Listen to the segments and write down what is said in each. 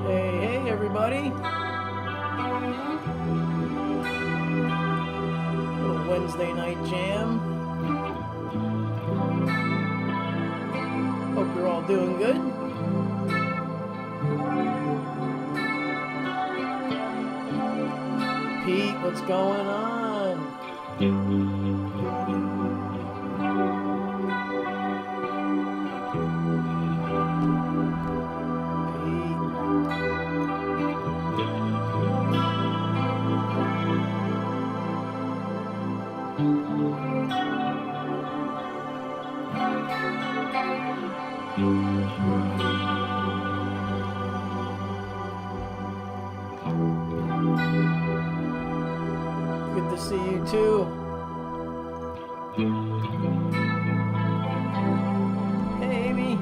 Hey, everybody. Little Wednesday night jam. Hope you're all doing good. Pete, what's going on? Good to see you too. Hey, Amy.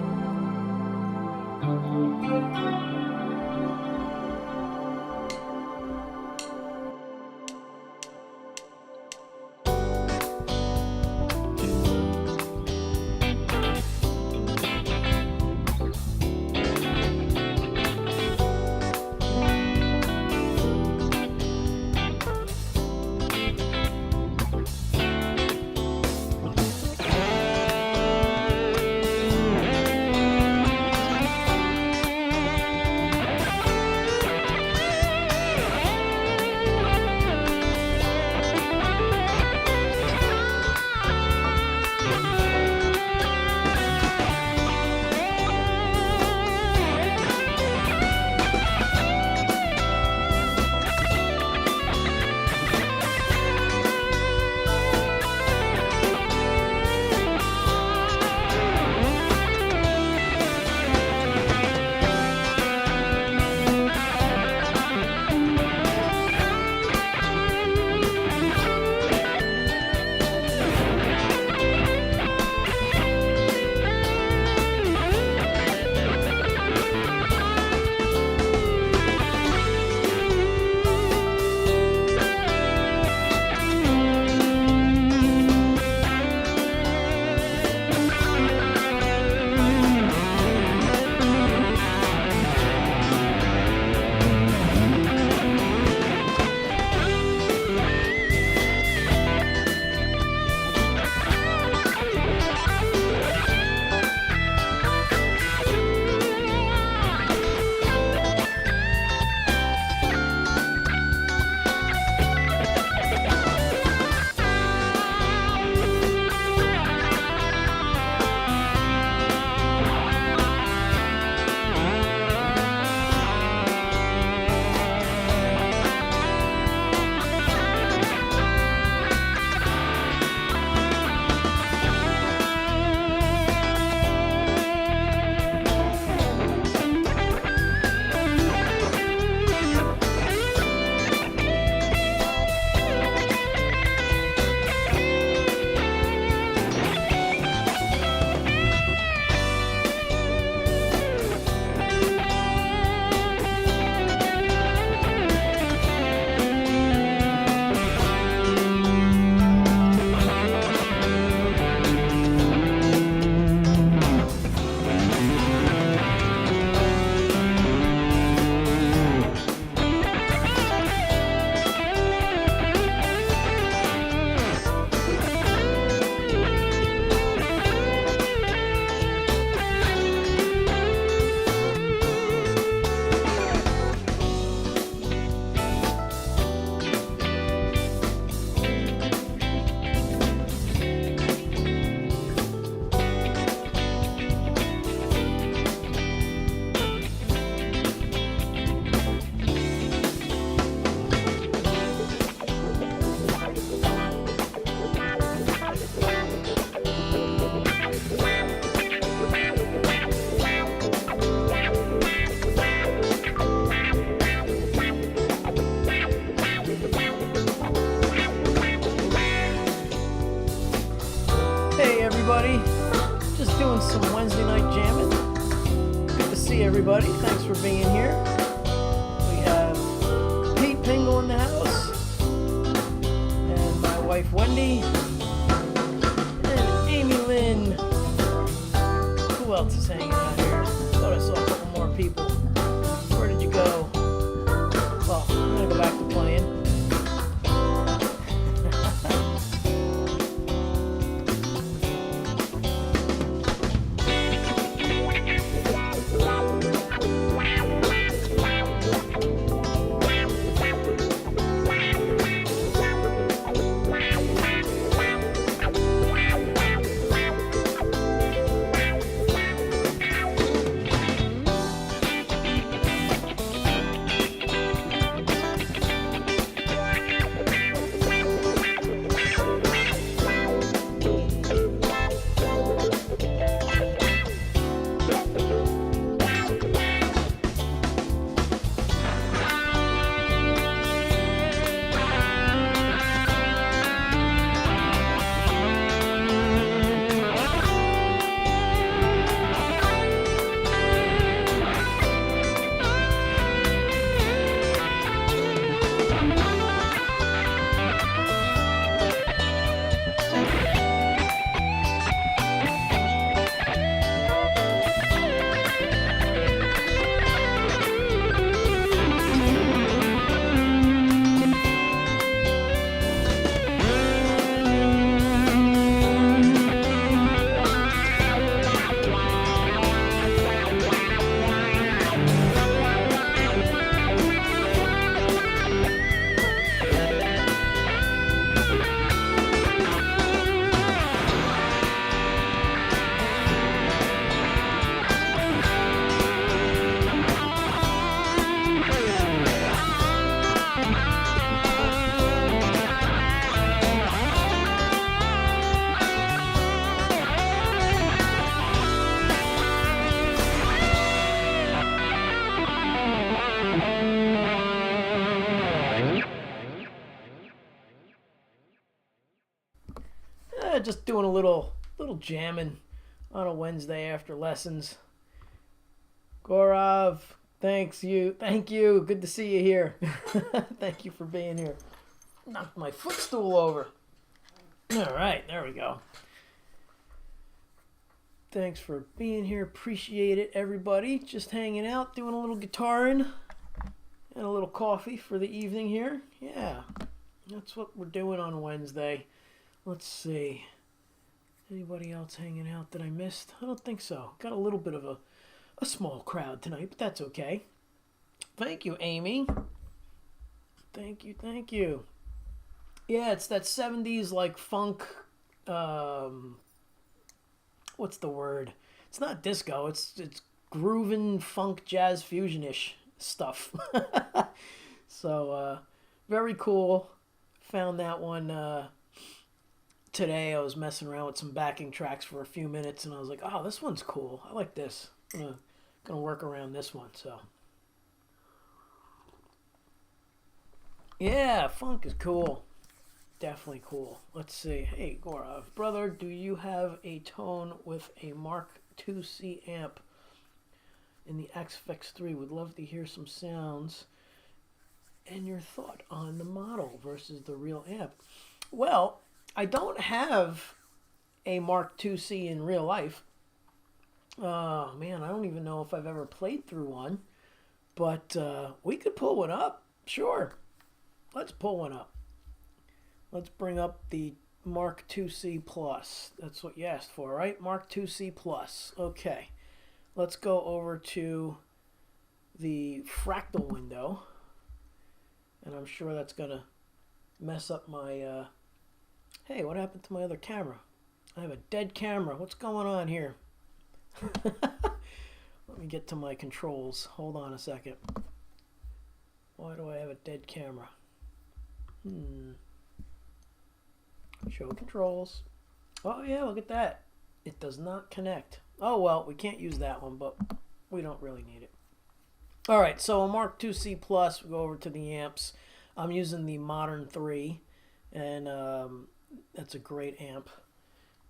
everybody. Just doing some Wednesday night jamming. Good to see everybody. Thanks for being here. We have Pete Pingle in the house, and my wife Wendy, and Amy Lynn. Who else is hanging out here? Thought I saw a couple more people. Where did you go? Well, I'm gonna go back to playing. Just doing a little jamming on a Wednesday after lessons. Gaurav, thank you. Good to see you here. Thank you for being here. Knocked my footstool over. All right, there we go. Thanks for being here. Appreciate it, everybody. Just hanging out, doing a little guitaring and a little coffee for the evening here. Yeah, that's what we're doing on Wednesday. Let's see. Anybody else hanging out that I missed? I don't think so. Got a little bit of a small crowd tonight, but that's okay. Thank you, Amy. Thank you. Yeah, it's that 70s like funk, what's the word? It's not disco, it's groovin' funk jazz fusion-ish stuff. So, very cool. Found that one, today. I was messing around with some backing tracks for a few minutes, and I was like, "Oh, this one's cool. I like this. I'm gonna work around this one." So, yeah, funk is cool. Definitely cool. Let's see. Hey, Gaurav, brother, do you have a tone with a Mark IIc amp in the XFX3? Would love to hear some sounds and your thought on the model versus the real amp. Well, I don't have a Mark IIc in real life. Oh, man, I don't even know if I've ever played through one. But we could pull one up. Sure. Let's pull one up. Let's bring up the Mark IIc Plus. That's what you asked for, right? Mark IIc Plus. Okay. Let's go over to the fractal window. And I'm sure that's going to mess up my... Hey, what happened to my other camera? I have a dead camera. What's going on here? Let me get to my controls. Hold on a second. Why do I have a dead camera? Show controls. Oh, yeah, look at that. It does not connect. Oh, well, we can't use that one, but we don't really need it. All right, so a Mark IIc Plus, we go over to the amps. I'm using the Modern 3, and that's a great amp.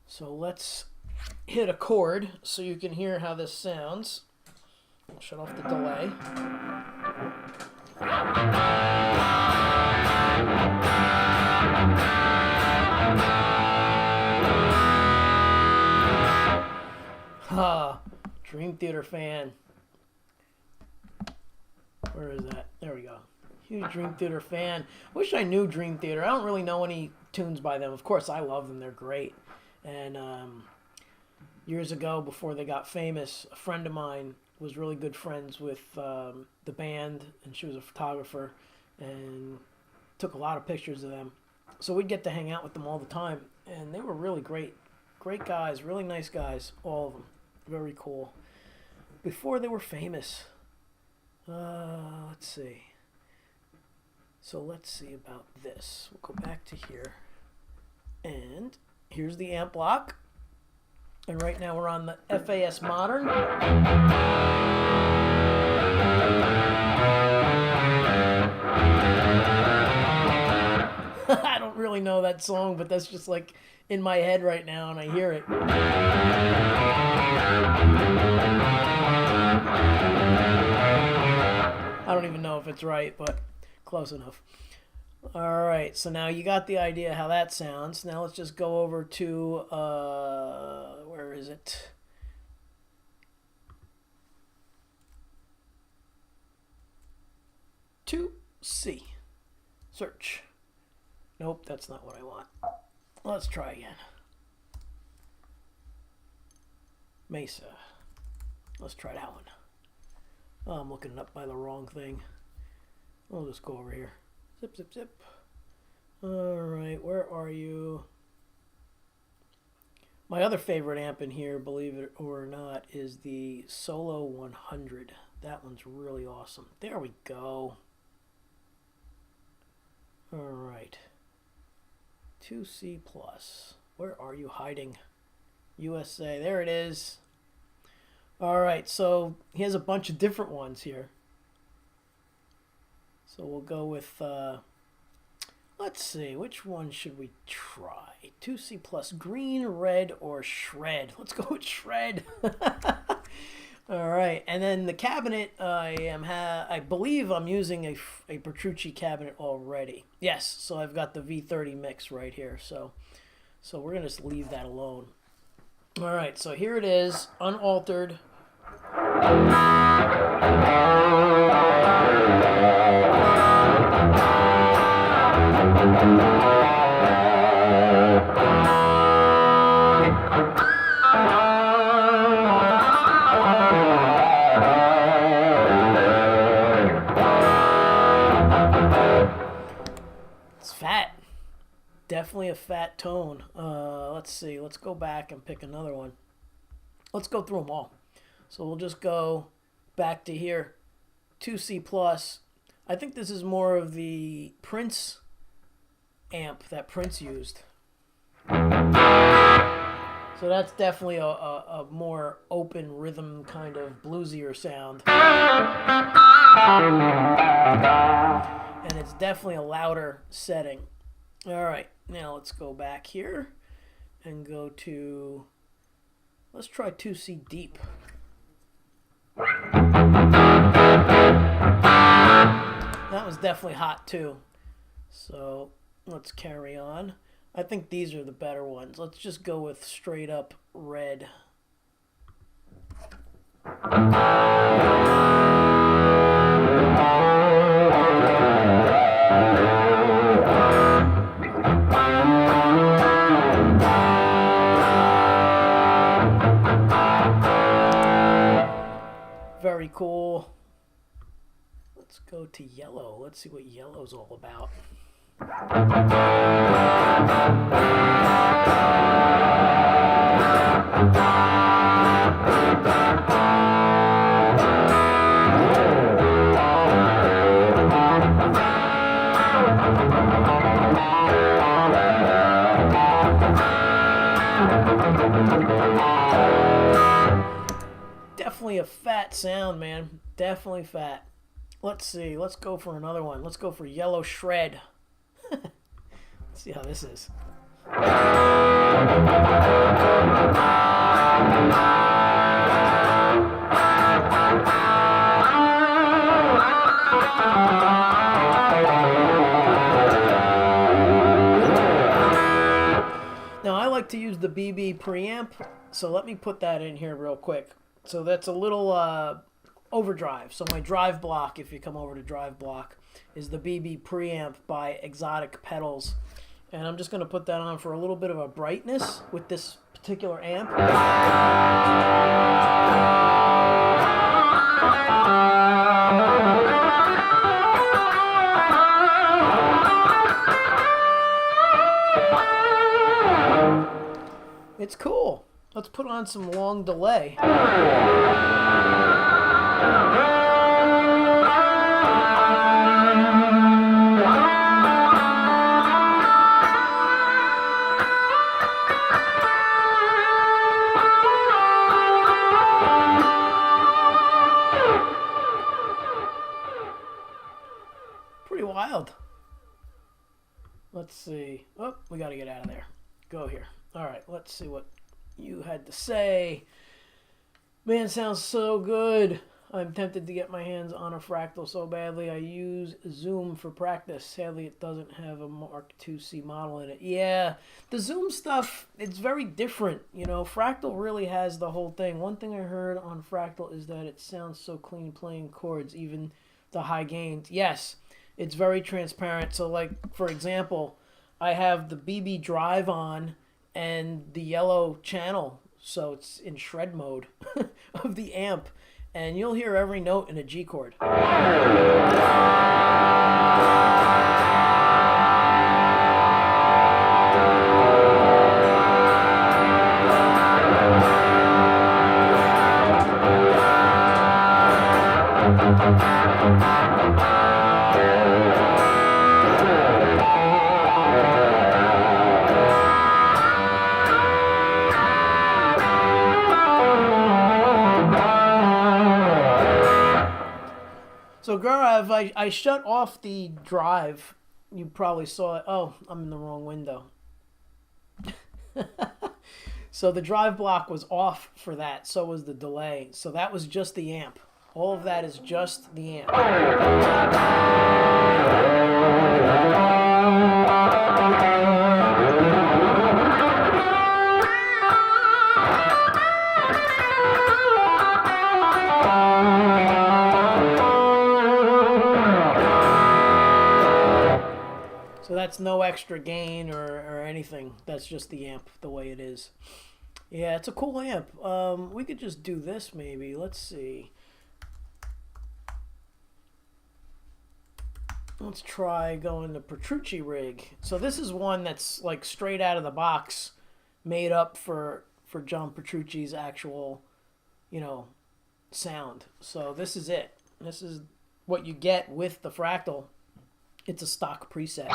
So let's hit a chord so you can hear how this sounds. I'll shut off the delay. Dream Theater fan. Where is that? There we go. Huge Dream Theater fan. Wish I knew Dream Theater. I don't really know any tunes by them. Of course, I love them. They're great. And years ago, before they got famous, a friend of mine was really good friends with the band, and she was a photographer, and took a lot of pictures of them. So we'd get to hang out with them all the time, and they were really great. Great guys, really nice guys, all of them. Very cool. Before they were famous. Let's see. So let's see about this. We'll go back to here. And here's the amp block. And right now we're on the FAS Modern. I don't really know that song, but that's just like in my head right now, and I hear it. I don't even know if it's right, but close enough. All right, so now you got the idea how that sounds. Now let's just go over to, where is it? C. Search. Nope, that's not what I want. Let's try again. Mesa. Let's try that one. Oh, I'm looking it up by the wrong thing. I'll just go over here. Zip, zip, zip. Alright, where are you? My other favorite amp in here, believe it or not, is the Solo 100. That one's really awesome. There we go. Alright. 2C+. Where are you hiding? USA. There it is. Alright, so he has a bunch of different ones here. So we'll go with, let's see, which one should we try? 2C+, green, red, or shred? Let's go with shred. Alright, and then the cabinet, I believe I'm using a Petrucci cabinet already. Yes, so I've got the V30 mix right here, so we're going to just leave that alone. Alright, so here it is, unaltered. It's fat. Definitely a fat tone. Let's see. Let's go back and pick another one. Let's go through them all. So we'll just go back to here. 2C+. I think this is more of the Prince amp that Prince used. So that's definitely a more open rhythm kind of bluesier sound. And it's definitely a louder setting. All right, now let's go back here and go to, let's try 2C Deep. That was definitely hot too. So let's carry on. I think these are the better ones. Let's just go with straight up red. Very cool. Let's go to yellow. Let's see what yellow's all about. Definitely a fat sound, man. Definitely fat. Let's see. Let's go for another one. Let's go for yellow shred. Let's see how this is. Now I like to use the BB preamp, so let me put that in here real quick. So that's a little overdrive. So my drive block, if you come over to drive block, is the BB preamp by Exotic Pedals. And I'm just going to put that on for a little bit of a brightness with this particular amp. It's cool. Let's put on some long delay. Pretty wild. Let's see. Oh, we got to get out of there. Go here. All right, let's see what you had to say. Man, sounds so good. I'm tempted to get my hands on a Fractal so badly. I use Zoom for practice. Sadly, it doesn't have a Mark IIc model in it. Yeah, the Zoom stuff, it's very different. You know, Fractal really has the whole thing. One thing I heard on Fractal is that it sounds so clean playing chords, even the high gains. Yes, it's very transparent. So, like, for example, I have the BB drive on and the yellow channel, so it's in shred mode of the amp, and you'll hear every note in a G chord. So Gaurav, I shut off the drive. You probably saw it. Oh, I'm in the wrong window. So the drive block was off for that. So was the delay. So that was just the amp. All of that is just the amp. So that's no extra gain or anything. That's just the amp the way it is. Yeah, it's a cool amp. We could just do this maybe. Let's see. Let's try going to Petrucci rig. So this is one that's like straight out of the box, made up for John Petrucci's actual, you know, sound. So this is it. This is what you get with the Fractal. It's a stock preset.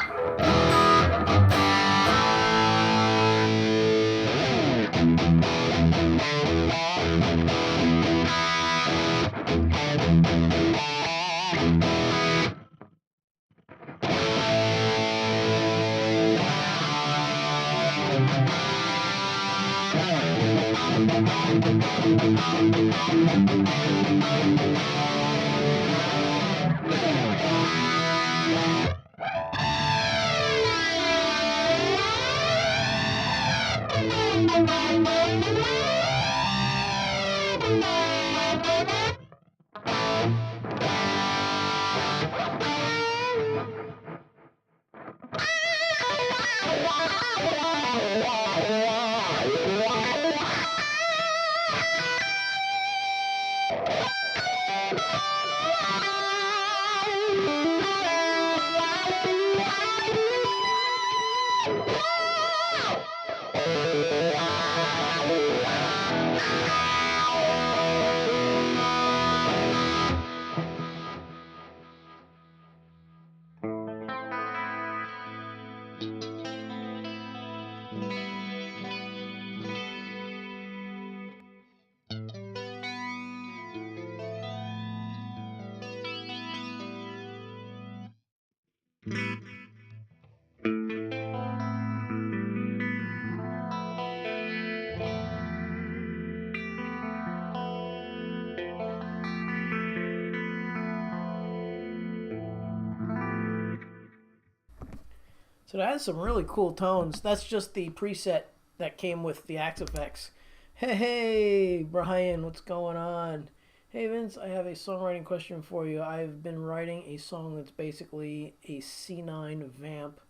So that has some really cool tones. That's just the preset that came with the Axe-Fx. Hey, Brian, what's going on? Hey, Vince, I have a songwriting question for you. I've been writing a song that's basically a C9 vamp,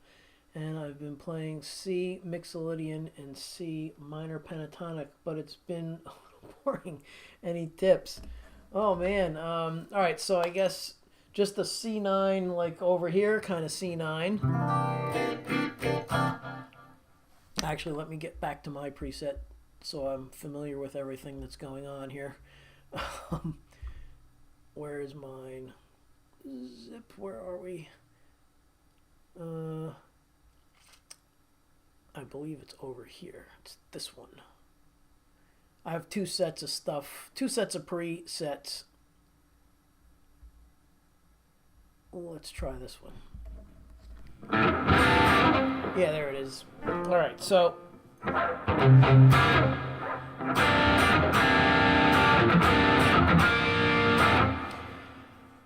and I've been playing C Mixolydian and C minor pentatonic, but it's been a little boring. Any tips? Oh, man. All right, so I guess just the C9, like over here, kind of C9. Actually, let me get back to my preset so I'm familiar with everything that's going on here. Where is mine? Zip, where are we? I believe it's over here. It's this one. I have two sets of stuff, two sets of presets. Let's try this one. Yeah, there it is. All right, so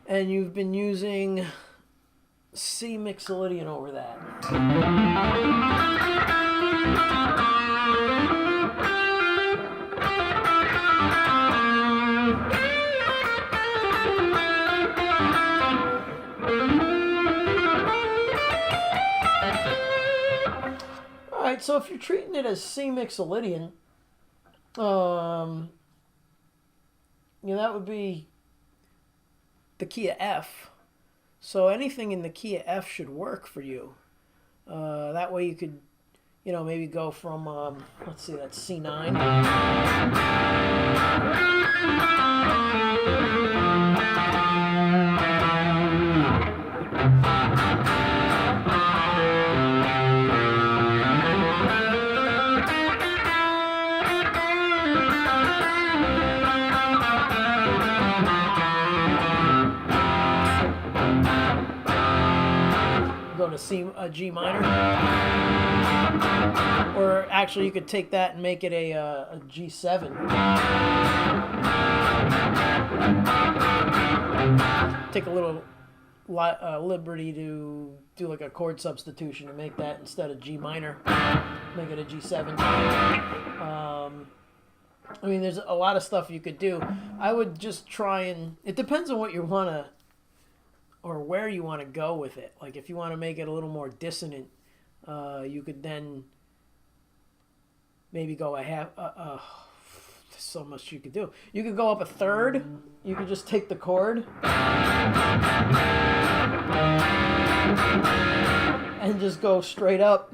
and you've been using C Mixolydian over that. Alright, so if you're treating it as C Mixolydian, that would be the key of F. So anything in the key of F should work for you. That way you could, maybe go from, let's see, that's C9. Go to G minor, or actually you could take that and make it a G7. Take a little liberty to do like a chord substitution and make that, instead of G minor, make it a G7. I mean, there's a lot of stuff you could do. I would just try and, it depends on what you want to, or where you want to go with it. Like if you want to make it a little more dissonant, you could then maybe go a half, there's so much you could do. You could go up a third. You could just take the chord and just go straight up.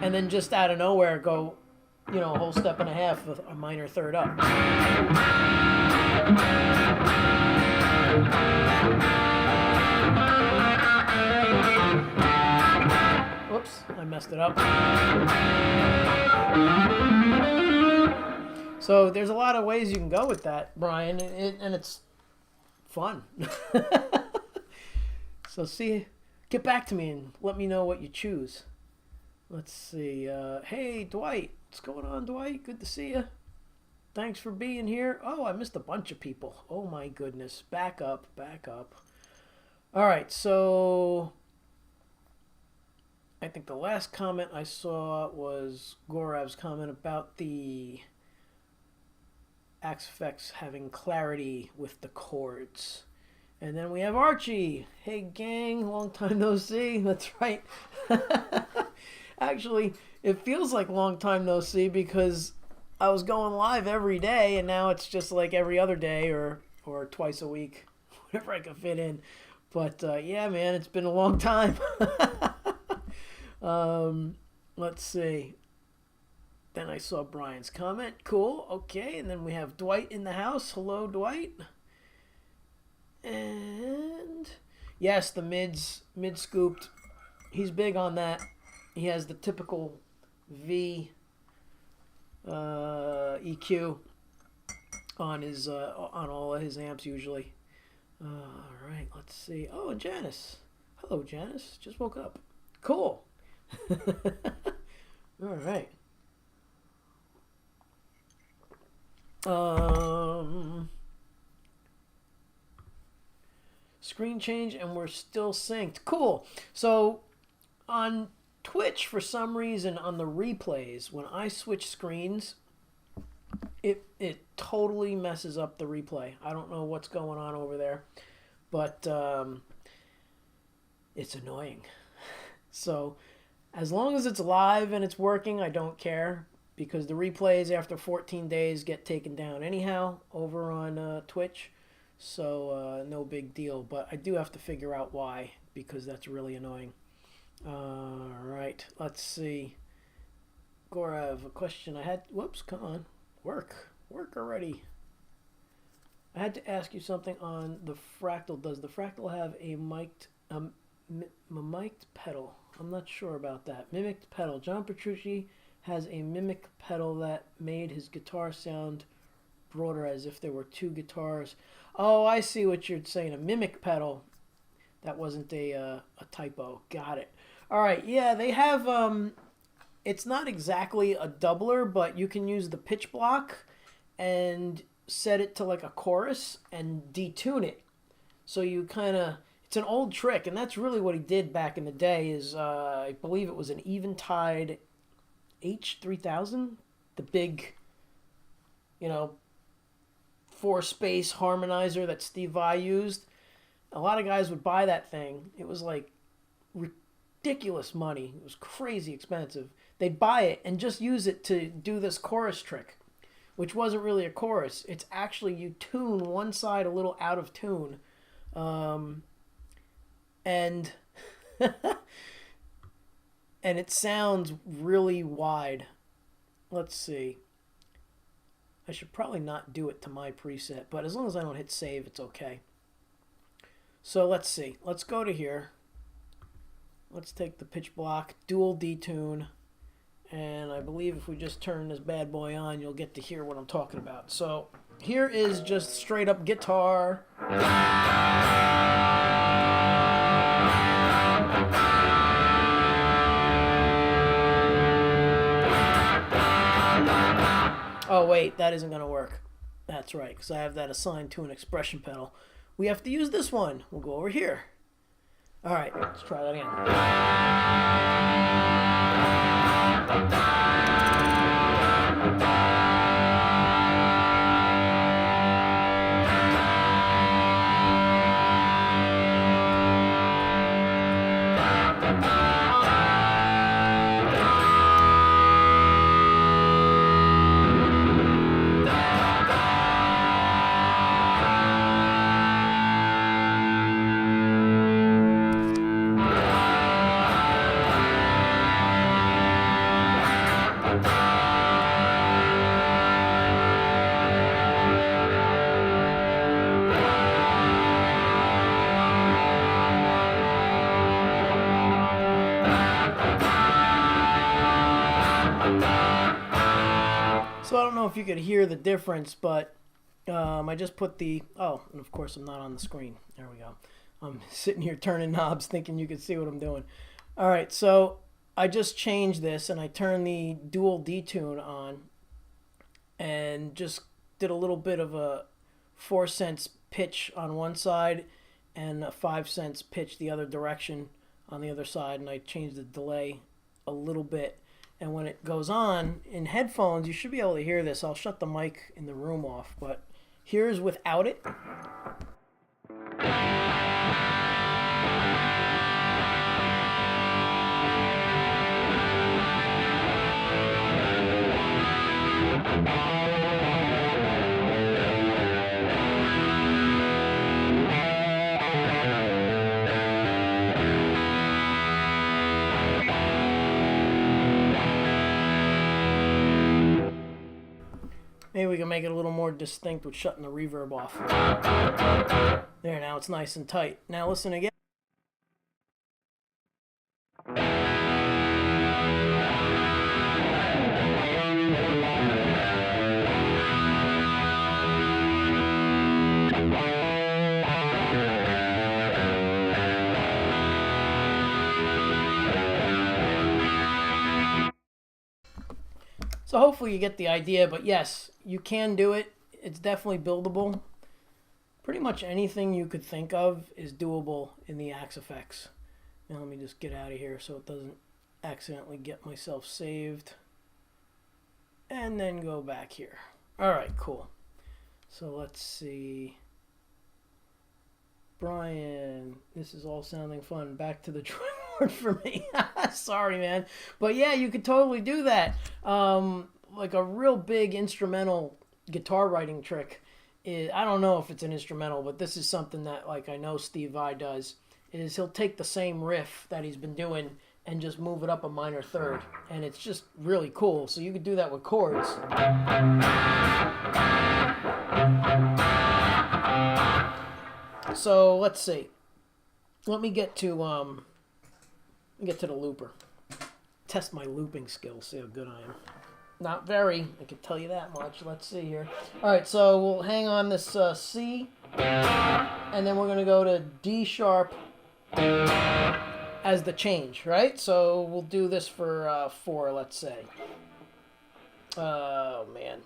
And then just out of nowhere go, a whole step and a half with a minor third up. Whoops, I messed it up. So there's a lot of ways you can go with that, Brian, and it's fun. So get back to me and let me know what you choose. Let's see. Hey, Dwight. What's going on, Dwight? Good to see you. Thanks for being here. Oh, I missed a bunch of people. Oh, my goodness. Back up. All right, so I think the last comment I saw was Gorav's comment about the Axe-Fx having clarity with the chords. And then we have Archie. Hey, gang. Long time no see. That's right. Actually, it feels like long time no see because I was going live every day, and now it's just like every other day or twice a week, whatever I can fit in. But yeah, man, it's been a long time. Let's see. Then I saw Brian's comment. Cool. Okay, and then we have Dwight in the house. Hello, Dwight. And yes, the mid scooped. He's big on that. He has the typical V EQ on his on all of his amps usually. All right, let's see. Oh, Janice. Hello, Janice. Just woke up. Cool. All right. Screen change and we're still synced. Cool. So on Twitch, for some reason, on the replays, when I switch screens, it totally messes up the replay. I don't know what's going on over there, but it's annoying. So as long as it's live and it's working, I don't care, because the replays after 14 days get taken down anyhow over on Twitch. So no big deal, but I do have to figure out why, because that's really annoying. All right, let's see. Gorav, a question I had. Whoops, come on. Work already. I had to ask you something on the Fractal. Does the Fractal have a mimiced pedal? I'm not sure about that. Mimicked pedal. John Petrucci has a mimic pedal that made his guitar sound broader, as if there were two guitars. Oh, I see what you're saying. A mimic pedal. That wasn't a typo. Got it. All right. Yeah, they have. It's not exactly a doubler, but you can use the pitch block and set it to like a chorus and detune it. So you kind of, it's an old trick, and that's really what he did back in the day. Is I believe it was an Eventide H3000, the big, 4-space harmonizer that Steve Vai used. A lot of guys would buy that thing. It was like ridiculous money. It was crazy expensive. They'd buy it and just use it to do this chorus trick, which wasn't really a chorus. It's actually you tune one side a little out of tune, and and it sounds really wide. Let's see. I should probably not do it to my preset, but as long as I don't hit save, it's okay. So let's see. Let's go to here. Let's take the pitch block, dual detune, and I believe if we just turn this bad boy on, you'll get to hear what I'm talking about. So here is just straight up guitar. Oh wait, that isn't going to work. That's right, because I have that assigned to an expression pedal. We have to use this one. We'll go over here. All right, let's try that again. So I don't know if you could hear the difference, but I just put the, and of course I'm not on the screen. There we go. I'm sitting here turning knobs thinking you could see what I'm doing. All right, so I just changed this and I turned the dual detune on and just did a little bit of a 4 cents pitch on one side and a 5 cents pitch the other direction on the other side, and I changed the delay a little bit. And when it goes on in headphones, you should be able to hear this. I'll shut the mic in the room off, but here's without it. Maybe we can make it a little more distinct with shutting the reverb off. There, now it's nice and tight. Now listen again. So hopefully you get the idea. But yes, you can do it. It's definitely buildable. Pretty much anything you could think of is doable in the Axe-Fx. Now let me just get out of here so it doesn't accidentally get myself saved. And then go back here. Alright, cool. So let's see. Brian, this is all sounding fun. Back to the drawing board for me. Sorry, man. But yeah, you could totally do that. Like a real big instrumental guitar writing trick. I don't know if it's an instrumental, but this is something that like I know Steve Vai does. Is he'll take the same riff that he's been doing and just move it up a minor third, and it's just really cool. So you could do that with chords. So let's see. Let me get to the looper. Test my looping skills. See how good I am. Not very, I can tell you that much. Let's see here. All right, so we'll hang on this C, and then we're going to go to D sharp as the change, right? So we'll do this for 4, let's say. Oh, man.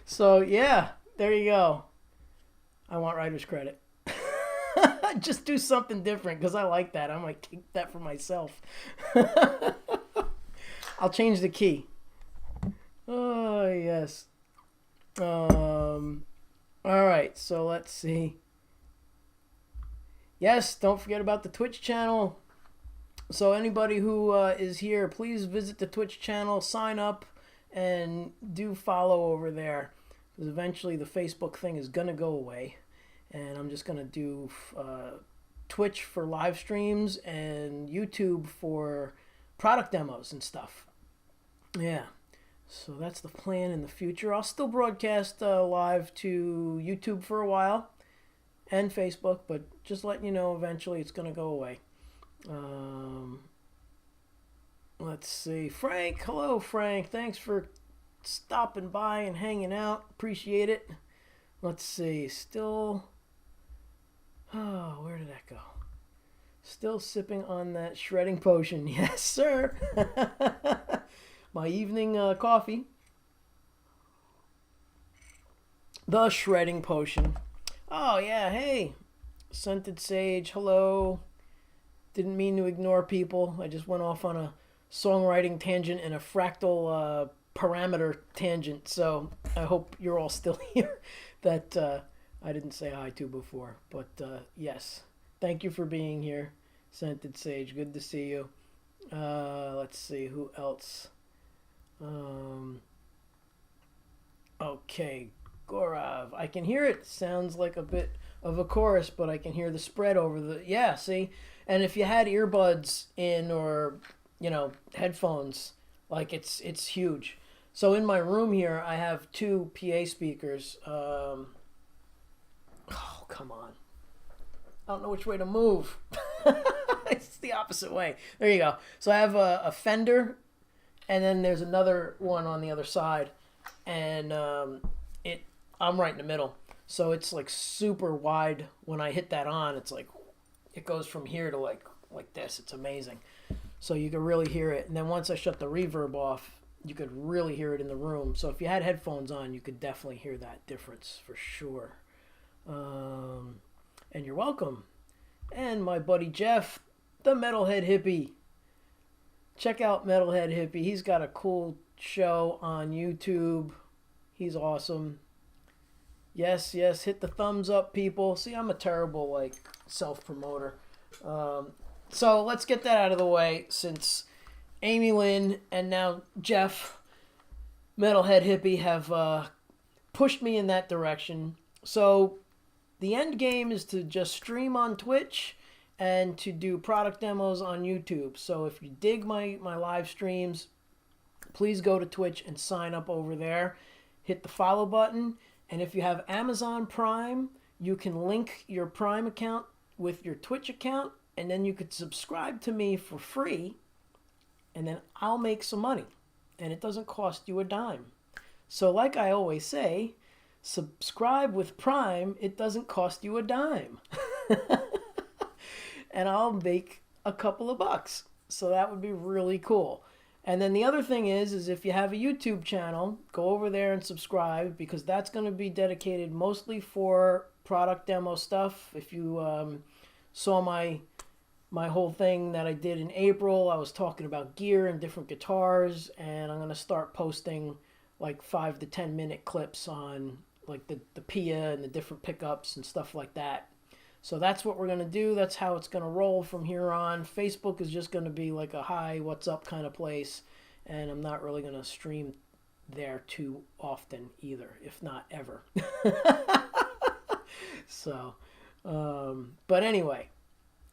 So yeah, there you go. I want writer's credit. Just do something different because I like that. I might keep that for myself. I'll change the key. Oh yes. All right, so let's see. Yes, don't forget about the Twitch channel. So anybody who is here, please visit the Twitch channel, sign up, and do follow over there. Because eventually the Facebook thing is going to go away. And I'm just going to do Twitch for live streams and YouTube for product demos and stuff. Yeah. So that's the plan in the future. I'll still broadcast live to YouTube for a while and Facebook, but just letting you know eventually it's going to go away. Let's see. Frank, hello Frank. Thanks for stopping by and hanging out. Appreciate it. Let's see. Still, oh, where did that go? Still sipping on that shredding potion. Yes, sir. My evening coffee. The shredding potion. Oh, yeah. Hey, Scented Sage. Hello. Didn't mean to ignore people. I just went off on a songwriting tangent and a fractal parameter tangent. So I hope you're all still here that I didn't say hi to before. But yes, thank you for being here, Scented Sage. Good to see you. Let's see, who else? Okay, Gorav. I can hear it. Sounds like a bit of a chorus, but I can hear the spread over the... Yeah, see? And if you had earbuds in or, you know, headphones, like it's huge. So in my room here, I have 2 PA speakers. Oh, come on. I don't know which way to move. It's the opposite way. There you go. So I have a Fender, and then there's another one on the other side. And it I'm right in the middle. So it's like super wide. When I hit that on, it's like, it goes from here to like this. It's amazing. So you can really hear it. And then once I shut the reverb off, you could really hear it in the room. So if you had headphones on, you could definitely hear that difference for sure. And you're welcome. And my buddy Jeff, the Metalhead Hippie. Check out Metalhead Hippie. He's got a cool show on YouTube. He's awesome. Yes, hit the thumbs up, people. See, I'm a terrible, like, self-promoter. So let's get that out of the way, since Amy Lynn and now Jeff, Metalhead Hippie, have pushed me in that direction. So the end game is to just stream on Twitch and to do product demos on YouTube. So if you dig my live streams, please go to Twitch and sign up over there. Hit the follow button. And if you have Amazon Prime, you can link your Prime account with your Twitch account, and then you could subscribe to me for free, and then I'll make some money. And it doesn't cost you a dime. So like I always say, subscribe with Prime, it doesn't cost you a dime. And I'll make a couple of bucks. So that would be really cool. And then the other thing is if you have a YouTube channel, go over there and subscribe, because that's going to be dedicated mostly for product demo stuff. If you saw my whole thing that I did in April, I was talking about gear and different guitars, and I'm going to start posting like 5 to 10 minute clips on like the Pia and the different pickups and stuff like that. So that's what we're going to do. That's how it's going to roll from here on. Facebook is just going to be like a hi, what's up kind of place. And I'm not really going to stream there too often either, if not ever. So, but anyway,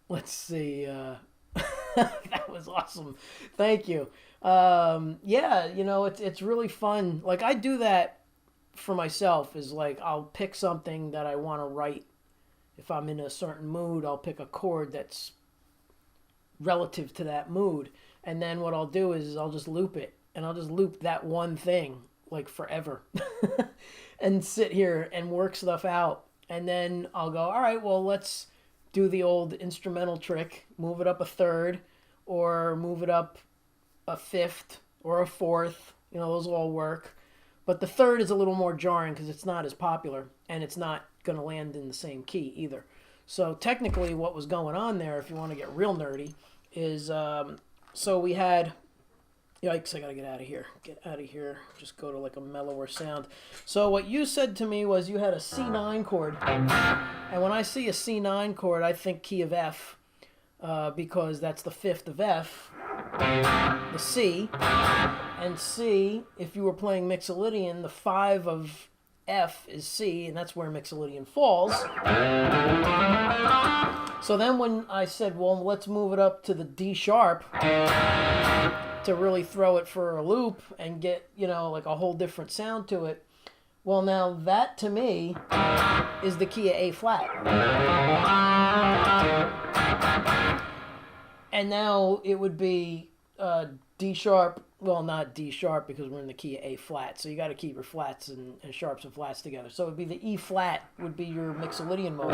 let's see. That was awesome. Thank you. Yeah, you know, it's really fun. Like, I do that for myself, is like, I'll pick something that I want to write. If I'm in a certain mood, I'll pick a chord that's relative to that mood. And then what I'll do is I'll just loop it. And I'll just loop that one thing, like, forever. And sit here and work stuff out. And then I'll go, all right, well, let's do the old instrumental trick. Move it up a third, or move it up a fifth, or a fourth. You know, those all work. But the third is a little more jarring because it's not as popular. And it's not going to land in the same key either. So technically what was going on there, if you want to get real nerdy, is so we had, yikes, I gotta get out of here, just go to like a mellower sound. So what you said to me was you had a C9 chord, and when I see a C9 chord, I think key of F, because that's the fifth of F, the C, and C, if you were playing Mixolydian, the 5 of F is C, and that's where Mixolydian falls. So then when I said, well, let's move it up to the D sharp to really throw it for a loop and get, you know, like a whole different sound to it, well, now that to me is the key of A flat. And now it would be D sharp. Well, not D sharp because we're in the key of A flat. So you got to keep your flats and sharps and flats together. So it would be the E flat would be your Mixolydian mode.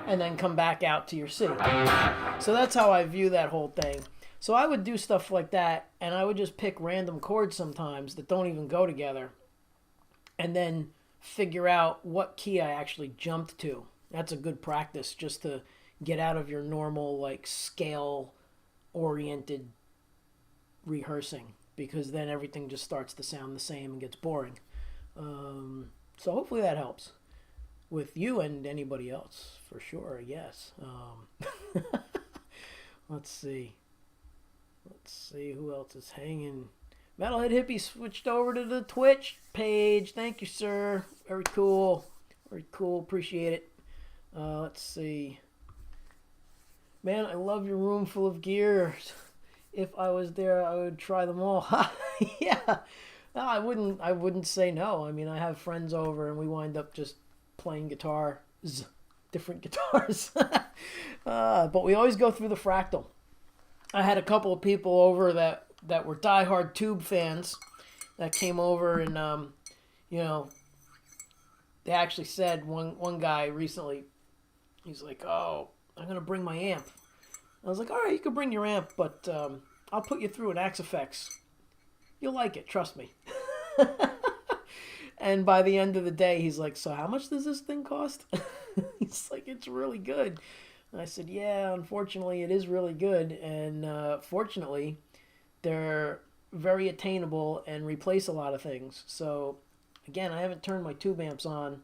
And then come back out to your C. So that's how I view that whole thing. So I would do stuff like that, and I would just pick random chords sometimes that don't even go together, and then figure out what key I actually jumped to. That's a good practice, just to get out of your normal, like, scale-oriented rehearsing, because then everything just starts to sound the same and gets boring. So hopefully that helps with you and anybody else, for sure, yes. Let's see who else is hanging. Metalhead Hippie switched over to the Twitch page. Thank you, sir. Very cool. Appreciate it. Let's see. Man, I love your room full of gear. If I was there, I would try them all. Yeah. No, I wouldn't say no. I mean, I have friends over and we wind up just playing guitars, different guitars. But we always go through the Fractal. I had a couple of people over that were diehard tube fans that came over, and you know, they actually said, one guy recently, he's like, "Oh, I'm gonna bring my amp." I was like, "All right, you can bring your amp, but I'll put you through an Axe-Fx. You'll like it, trust me." And by the end of the day, he's like, "So how much does this thing cost?" He's like, "It's really good." And I said, "Yeah, unfortunately, it is really good. And fortunately, they're very attainable and replace a lot of things." So, again, I haven't turned my tube amps on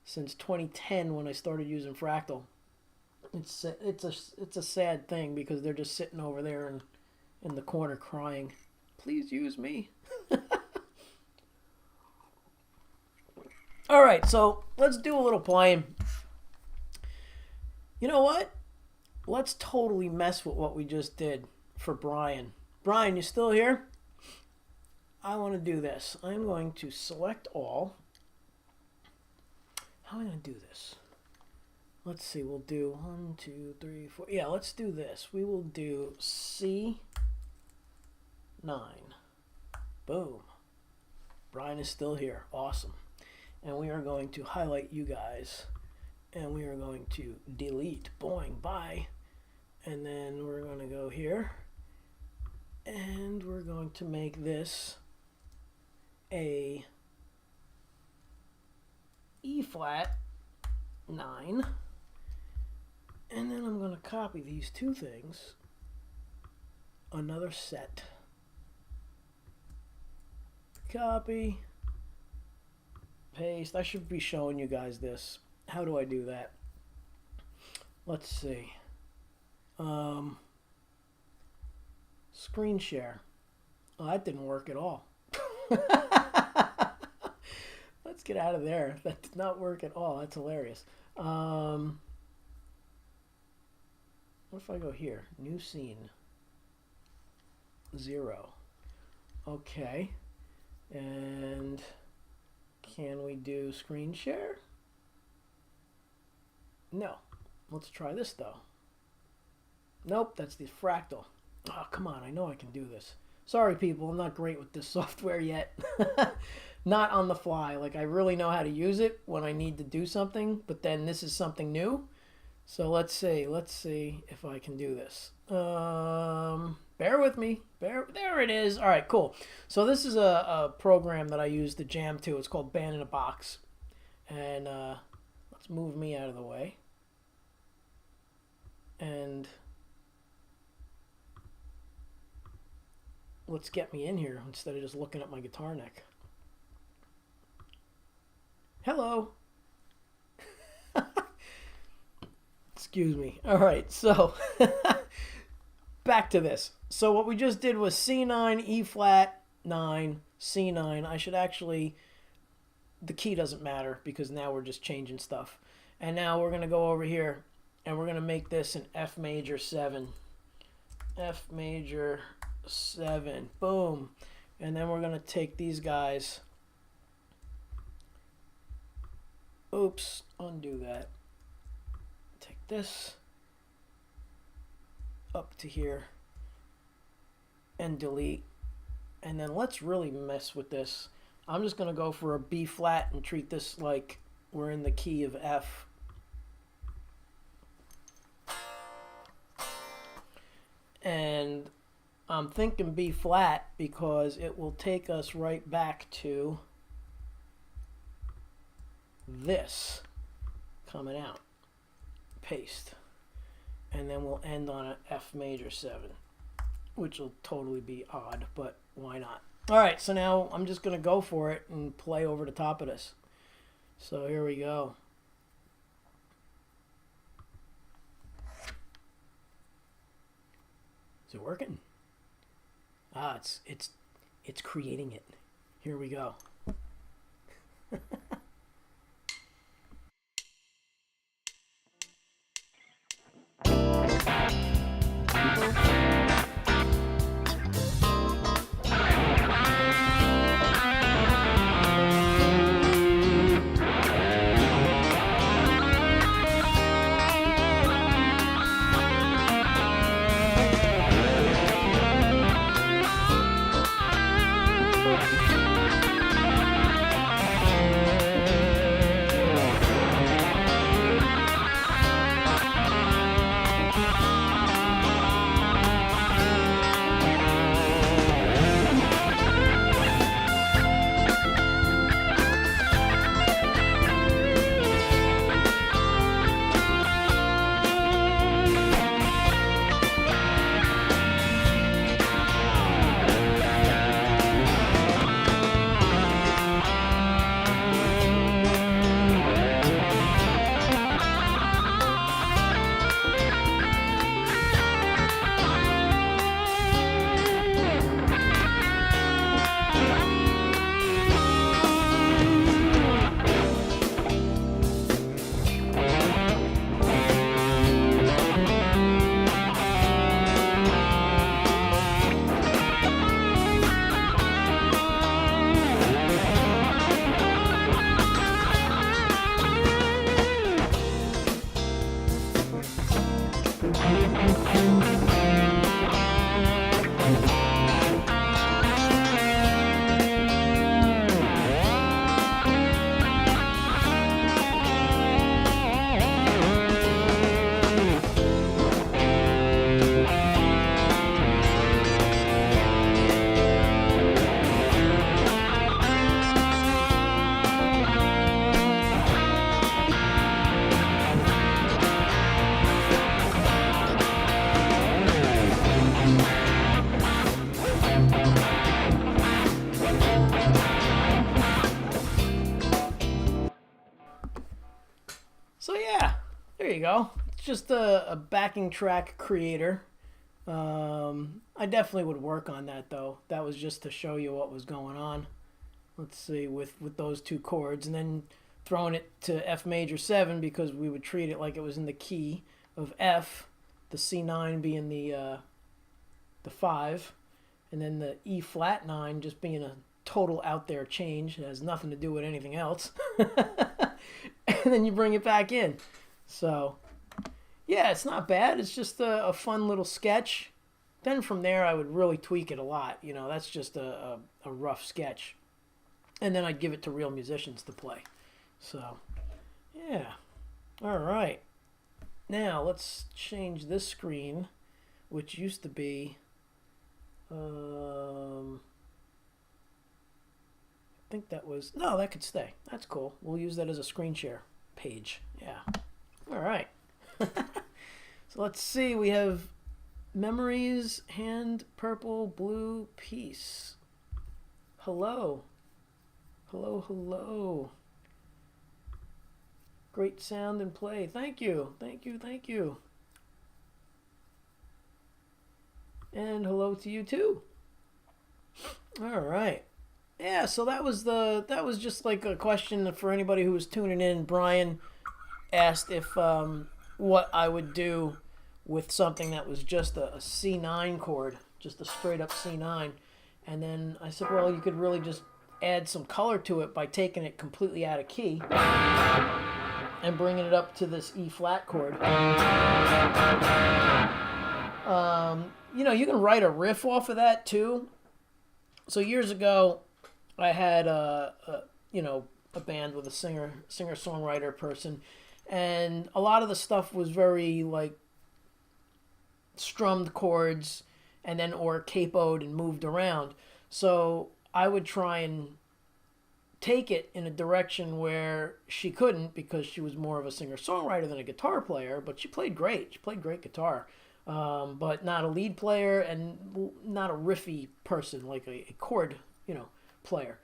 since 2010 when I started using Fractal. It's a sad thing because they're just sitting over there in the corner crying, "Please use me." All right, so let's do a little playing. You know what? Let's totally mess with what we just did for Brian. Brian, you still here? I want to do this. I'm going to select all. How am I going to do this? Let's see. We'll do 1, 2, 3, 4. Yeah, let's do this. We will do C9. Boom. Brian is still here. Awesome. And we are going to highlight you guys. And we are going to delete. Boing. Bye. And then we're going to go here. And we're going to make this a E flat 9. And then I'm going to copy these two things. Another set. Copy. Paste. I should be showing you guys this. How do I do that? Let's see. Screen share. Oh, that didn't work at all. Let's get out of there. That did not work at all. That's hilarious. What if I go here? New scene. 0. Okay. And can we do screen share? No. Let's try this though. Nope, that's the Fractal. Oh, come on. I know I can do this. Sorry, people. I'm not great with this software yet. Not on the fly. Like, I really know how to use it when I need to do something, but then this is something new. So let's see. Let's see if I can do this. Bear with me. There it is. All right, cool. So this is a program that I use to jam to. It's called Band in a Box. And let's move me out of the way. And let's get me in here instead of just looking at my guitar neck. Hello. Excuse me. All right, so back to this. So what we just did was C9, E flat 9, C9. I should actually, the key doesn't matter because now we're just changing stuff. And now we're going to go over here and we're going to make this an F major 7. F major 7. Boom. And then we're going to take these guys. Oops. Undo that. Take this up to here and delete. And then let's really mess with this. I'm just going to go for a B flat and treat this like we're in the key of F. And I'm thinking B flat because it will take us right back to this coming out. Paste. And then we'll end on an F major 7, which will totally be odd, but why not? All right, so now I'm just going to go for it and play over the top of this. So here we go. Is it working? Ah, it's creating it. Here we go. So yeah, there you go. It's just a backing track creator. I definitely would work on that though. That was just to show you what was going on. Let's see, with those two chords, and then throwing it to F major 7 because we would treat it like it was in the key of F, the C9 being the 5, and then the E flat 9 just being a total out there change. It has nothing to do with anything else. And then you bring it back in. So, yeah, it's not bad. It's just a fun little sketch. Then from there, I would really tweak it a lot. You know, that's just a rough sketch. And then I'd give it to real musicians to play. So, yeah. All right. Now, let's change this screen, which used to be... I think that was... No, that could stay. That's cool. We'll use that as a screen share page. Yeah. All right. So let's see. We have Memories, Hand, Purple, Blue, Peace. Hello. Hello, hello. Great sound and play. Thank you. Thank you, thank you. And hello to you too. All right. Yeah, so that was just like a question for anybody who was tuning in. Brian asked if what I would do with something that was just a C9 chord, just a straight up C9. And then I said, well, you could really just add some color to it by taking it completely out of key and bringing it up to this E flat chord. You know, you can write a riff off of that too. So years ago, I had a band with a singer-songwriter person, and a lot of the stuff was very like strummed chords and then or capoed and moved around. So I would try and take it in a direction where she couldn't, because she was more of a singer-songwriter than a guitar player, but she played great. She played great guitar, but not a lead player and not a riffy person, like a chord, player,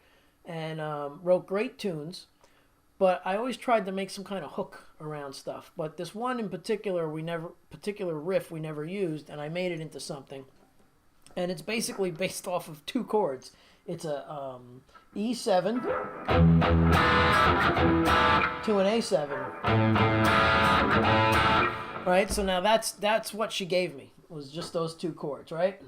and wrote great tunes. But I always tried to make some kind of hook around stuff. But this one in particular, particular riff we never used, and I made it into something. And it's basically based off of two chords. It's a E7 to an A7. Right? So now that's what she gave me. Was just those two chords, right?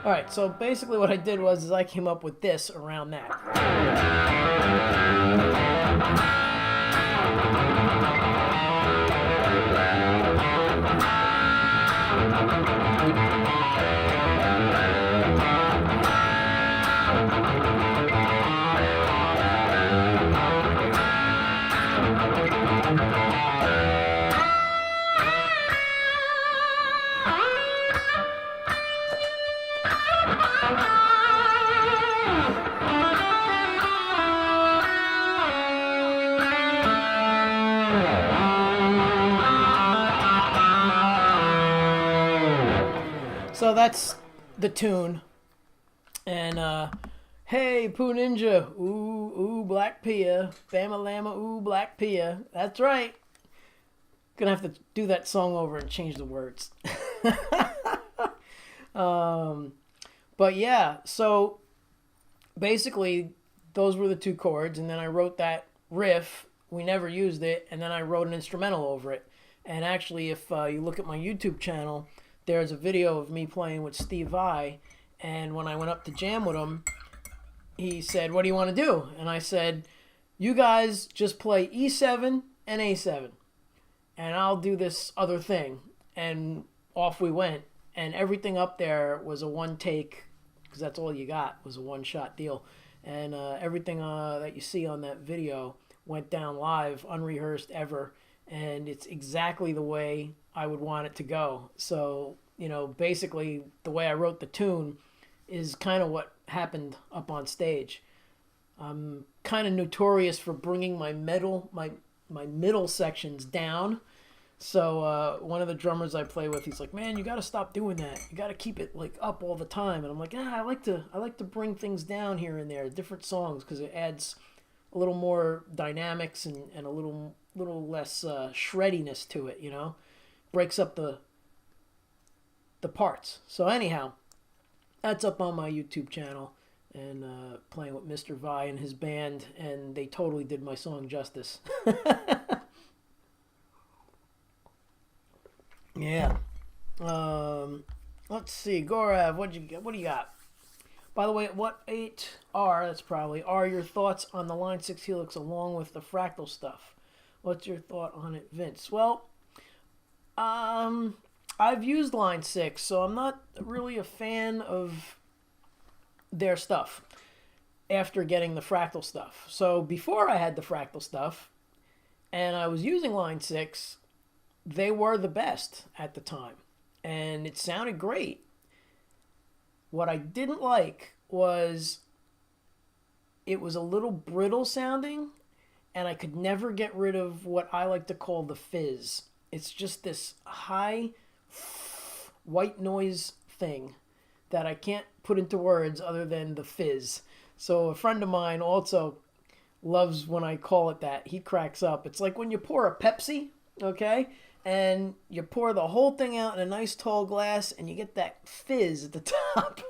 All right, so basically what I did was I came up with this around that. So that's the tune. And hey, Pooh Ninja, ooh, ooh, Black Pia, Bama Lama, ooh, Black Pia. That's right. Gonna have to do that song over and change the words. But yeah, so basically those were the two chords, and then I wrote that riff. We never used it, and then I wrote an instrumental over it. And actually, if you look at my YouTube channel, there's a video of me playing with Steve Vai, and when I went up to jam with him, he said, "What do you want to do?" And I said, "You guys just play E7 and A7, and I'll do this other thing." And off we went. And everything up there was a one take, because that's all you got, was a one shot deal. And everything that you see on that video went down live, unrehearsed ever. And it's exactly the way I would want it to go. So, you know, basically the way I wrote the tune is kind of what happened up on stage. I'm kind of notorious for bringing my middle sections down. So one of the drummers I play with, he's like, "Man, you got to stop doing that. You got to keep it like up all the time." And I'm like, "I like to bring things down here and there, different songs, because it adds a little more dynamics and a little less shreddiness to it. You know, breaks up the parts." So anyhow, that's up on my YouTube channel, and playing with Mr. Vi and his band, and they totally did my song justice. Yeah. Let's see, Gorav, what do you got? By the way, that's probably are your thoughts on the Line 6 Helix along with the fractal stuff? What's your thought on it, Vince? Well, I've used Line 6, so I'm not really a fan of their stuff after getting the fractal stuff. So before I had the fractal stuff and I was using Line 6, they were the best at the time, and it sounded great. What I didn't like was it was a little brittle sounding, and I could never get rid of what I like to call the fizz. It's just this high white noise thing that I can't put into words other than the fizz. So a friend of mine also loves when I call it that. He cracks up. It's like when you pour a Pepsi, okay? And you pour the whole thing out in a nice tall glass and you get that fizz at the top.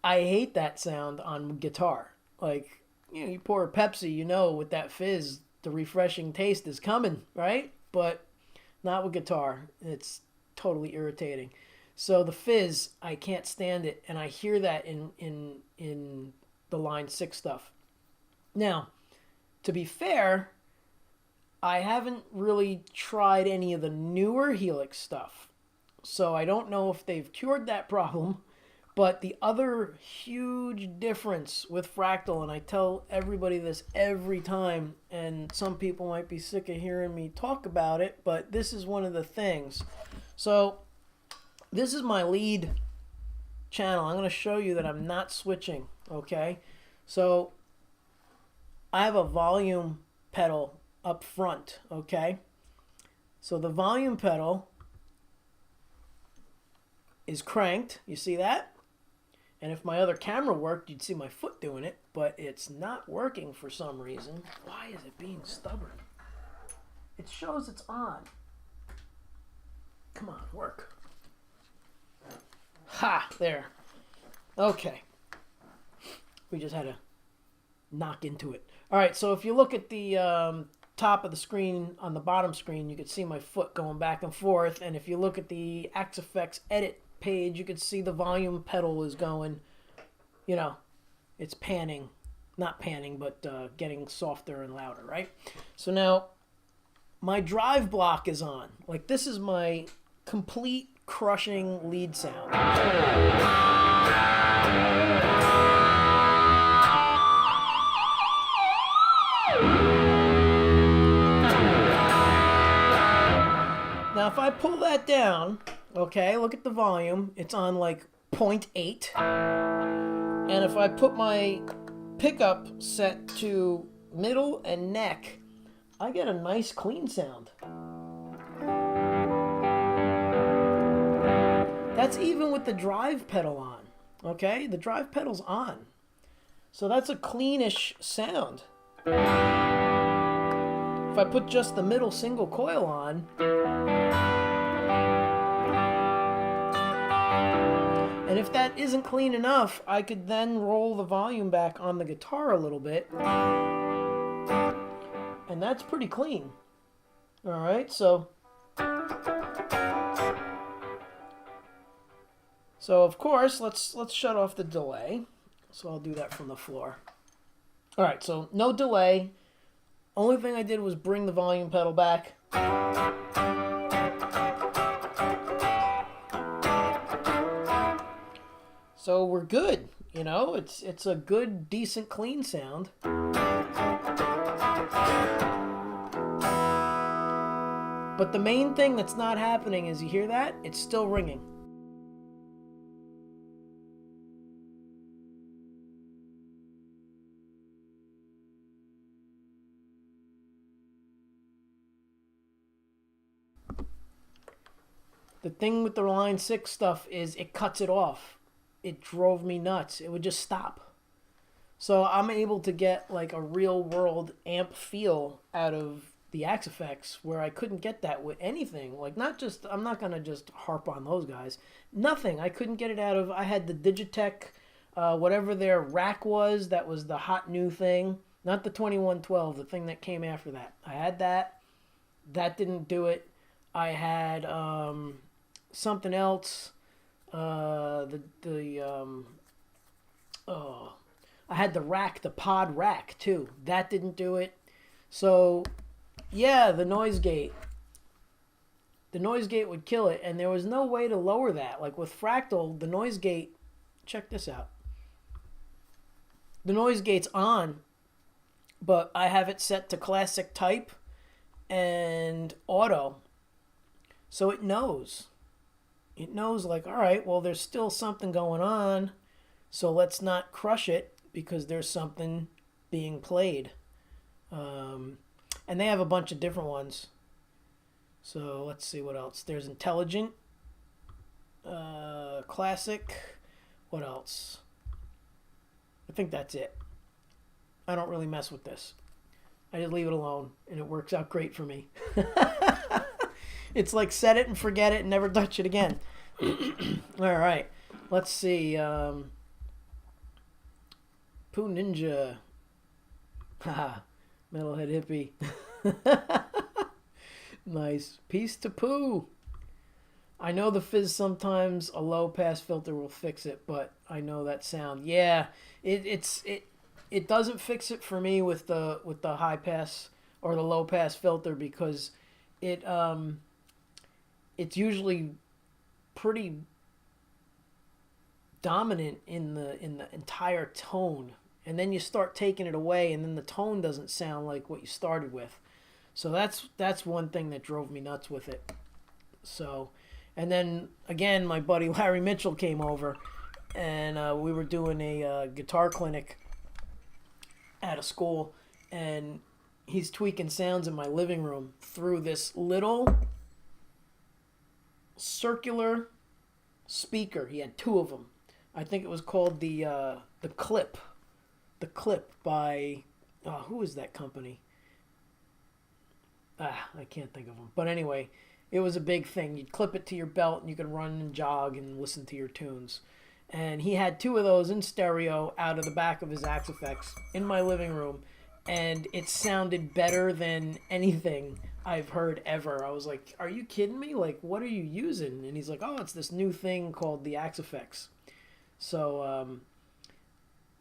I hate that sound on guitar. Like, you know, you pour a Pepsi, you know, with that fizz, the refreshing taste is coming, right? But not with guitar. It's totally irritating. So the fizz, I can't stand it, and I hear that in the Line 6 stuff. Now, to be fair, I haven't really tried any of the newer Helix stuff, so I don't know if they've cured that problem. But the other huge difference with fractal, and I tell everybody this every time, and some people might be sick of hearing me talk about it, but this is one of the things. So this is my lead channel. I'm going to show you that I'm not switching, okay? So I have a volume pedal up front, okay? So the volume pedal is cranked. You see that? And if my other camera worked, you'd see my foot doing it, but it's not working for some reason. Why is it being stubborn? It shows it's on. Come on, work. Ha! There. Okay. We just had to knock into it. All right, so if you look at the top of the screen, on the bottom screen, you can see my foot going back and forth. And if you look at the Axe-Fx edit page, you can see the volume pedal is going, you know, it's panning. Not panning, but getting softer and louder, right? So now my drive block is on. Like, this is my complete crushing lead sound. Now, if I pull that down, okay, look at the volume. It's on like 0.8. And if I put my pickup set to middle and neck, I get a nice clean sound. That's even with the drive pedal on, okay? The drive pedal's on. So that's a cleanish sound. If I put just the middle single coil on, and if that isn't clean enough, I could then roll the volume back on the guitar a little bit, and that's pretty clean. All right, so of course, let's shut off the delay. So I'll do that from the floor. All right, so no delay. Only thing I did was bring the volume pedal back. So we're good. You know, it's a good, decent, clean sound. But the main thing that's not happening is, you hear that? It's still ringing. The thing with the Line 6 stuff is it cuts it off. It drove me nuts. It would just stop. So I'm able to get like a real world amp feel out of the Axe-Fx, where I couldn't get that with anything. Like, not just, I'm not going to just harp on those guys. Nothing. I couldn't get it out of, I had the Digitech, whatever their rack was, that was the hot new thing. Not the 2112, the thing that came after that. I had that. That didn't do it. I had something else. I had the rack, the pod rack too. That didn't do it. So, yeah, the noise gate. The noise gate would kill it, and there was no way to lower that. Like with Fractal, the noise gate, check this out. The noise gate's on, but I have it set to classic type and auto. So it knows. It knows, like, all right, well, there's still something going on, so let's not crush it because there's something being played. And they have a bunch of different ones. So let's see what else. There's Intelligent, Classic. What else? I think that's it. I don't really mess with this. I just leave it alone, and it works out great for me. It's like set it and forget it and never touch it again. All right. Let's see. Poo Ninja. Haha. Metalhead Hippie. Nice. Peace to Pooh. I know the fizz sometimes a low pass filter will fix it, but I know that sound. Yeah, it doesn't fix it for me with the high pass or the low pass filter, because it's usually pretty dominant in the entire tone, and then you start taking it away, and then the tone doesn't sound like what you started with. So that's one thing that drove me nuts with it. So, and then again, my buddy Larry Mitchell came over, and we were doing a guitar clinic at a school, and he's tweaking sounds in my living room through this little circular speaker. He had two of them. I think it was called the Clip. The Clip by who is that company? I can't think of them. But anyway, it was a big thing. You'd clip it to your belt, and you could run and jog and listen to your tunes. And he had two of those in stereo out of the back of his Axe-Fx in my living room, and it sounded better than anything I've heard ever. I was like, are you kidding me? Like, what are you using? And he's like, oh, it's this new thing called the Axe-Fx. So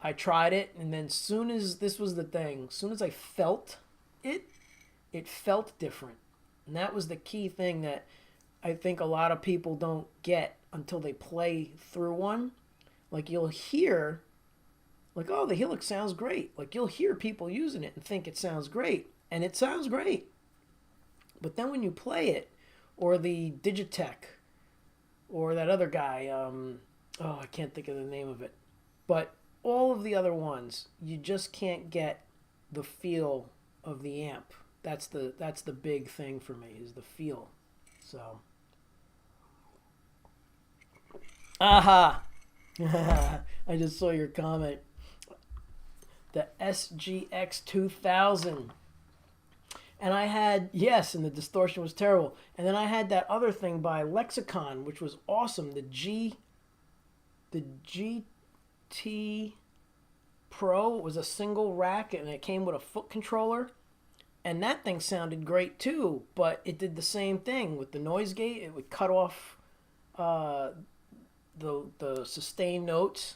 I tried it, and then soon as this was the thing, soon as I felt it, it felt different. And that was the key thing that I think a lot of people don't get until they play through one. Like, you'll hear, like, oh, the Helix sounds great. Like, you'll hear people using it and think it sounds great. And it sounds great. But then when you play it, or the Digitech, or that other guy, I can't think of the name of it. But all of the other ones, you just can't get the feel of the amp. That's the big thing for me, is the feel. So, aha! I just saw your comment. The SGX 2000. And I had, yes, and the distortion was terrible. And then I had that other thing by Lexicon, which was awesome. The GT Pro. It was a single rack, and it came with a foot controller. And that thing sounded great too, but it did the same thing with the noise gate. It would cut off the sustained notes,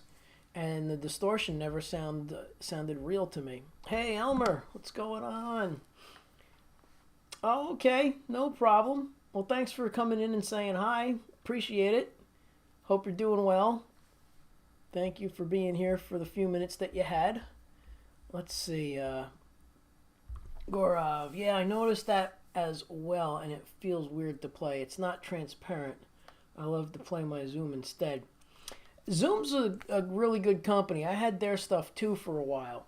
and the distortion never sounded real to me. Hey Elmer, what's going on? Oh, okay, no problem. Well, thanks for coming in and saying hi. Appreciate it. Hope you're doing well. Thank you for being here for the few minutes that you had. Let's see. Gorov. Yeah, I noticed that as well, and it feels weird to play. It's not transparent. I love to play my Zoom instead. Zoom's a really good company. I had their stuff too for a while.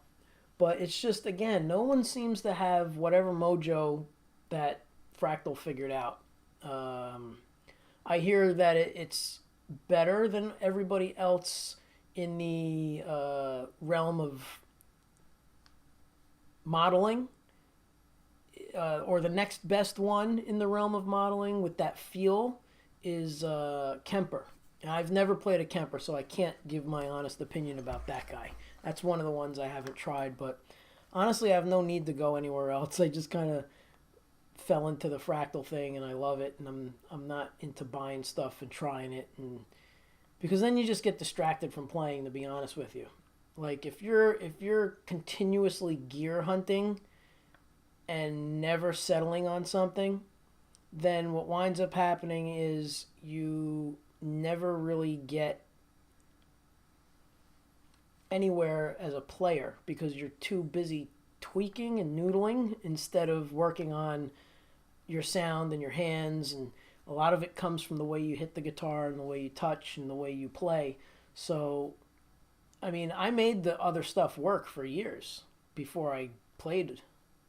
But it's just, again, no one seems to have whatever mojo that Fractal figured out. I hear that it's better than everybody else in the realm of modeling, or the next best one in the realm of modeling with that feel is Kemper. And I've never played a Kemper, so I can't give my honest opinion about that guy. That's one of the ones I haven't tried, but honestly, I have no need to go anywhere else. I just kind of fell into the Fractal thing, and I love it, and I'm not into buying stuff and trying it, and because then you just get distracted from playing, to be honest with you. Like if you're continuously gear hunting and never settling on something, then what winds up happening is you never really get anywhere as a player because you're too busy tweaking and noodling instead of working on your sound and your hands, and a lot of it comes from the way you hit the guitar and the way you touch and the way you play. So I mean, I made the other stuff work for years before I played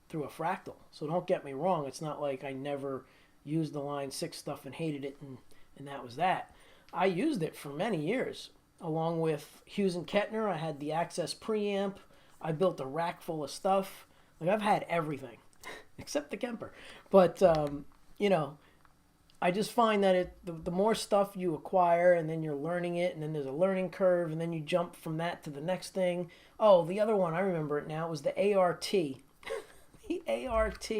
through a Fractal. So don't get me wrong, it's not like I never used the Line 6 stuff and hated it and that was that. I used it for many years. Along with Hughes and Kettner, I had the Access preamp. I built a rack full of stuff. Like, I've had everything except the Kemper. But, you know, I just find that the more stuff you acquire and then you're learning it and then there's a learning curve and then you jump from that to the next thing. Oh, the other one, I remember it now, was the ART. The ART,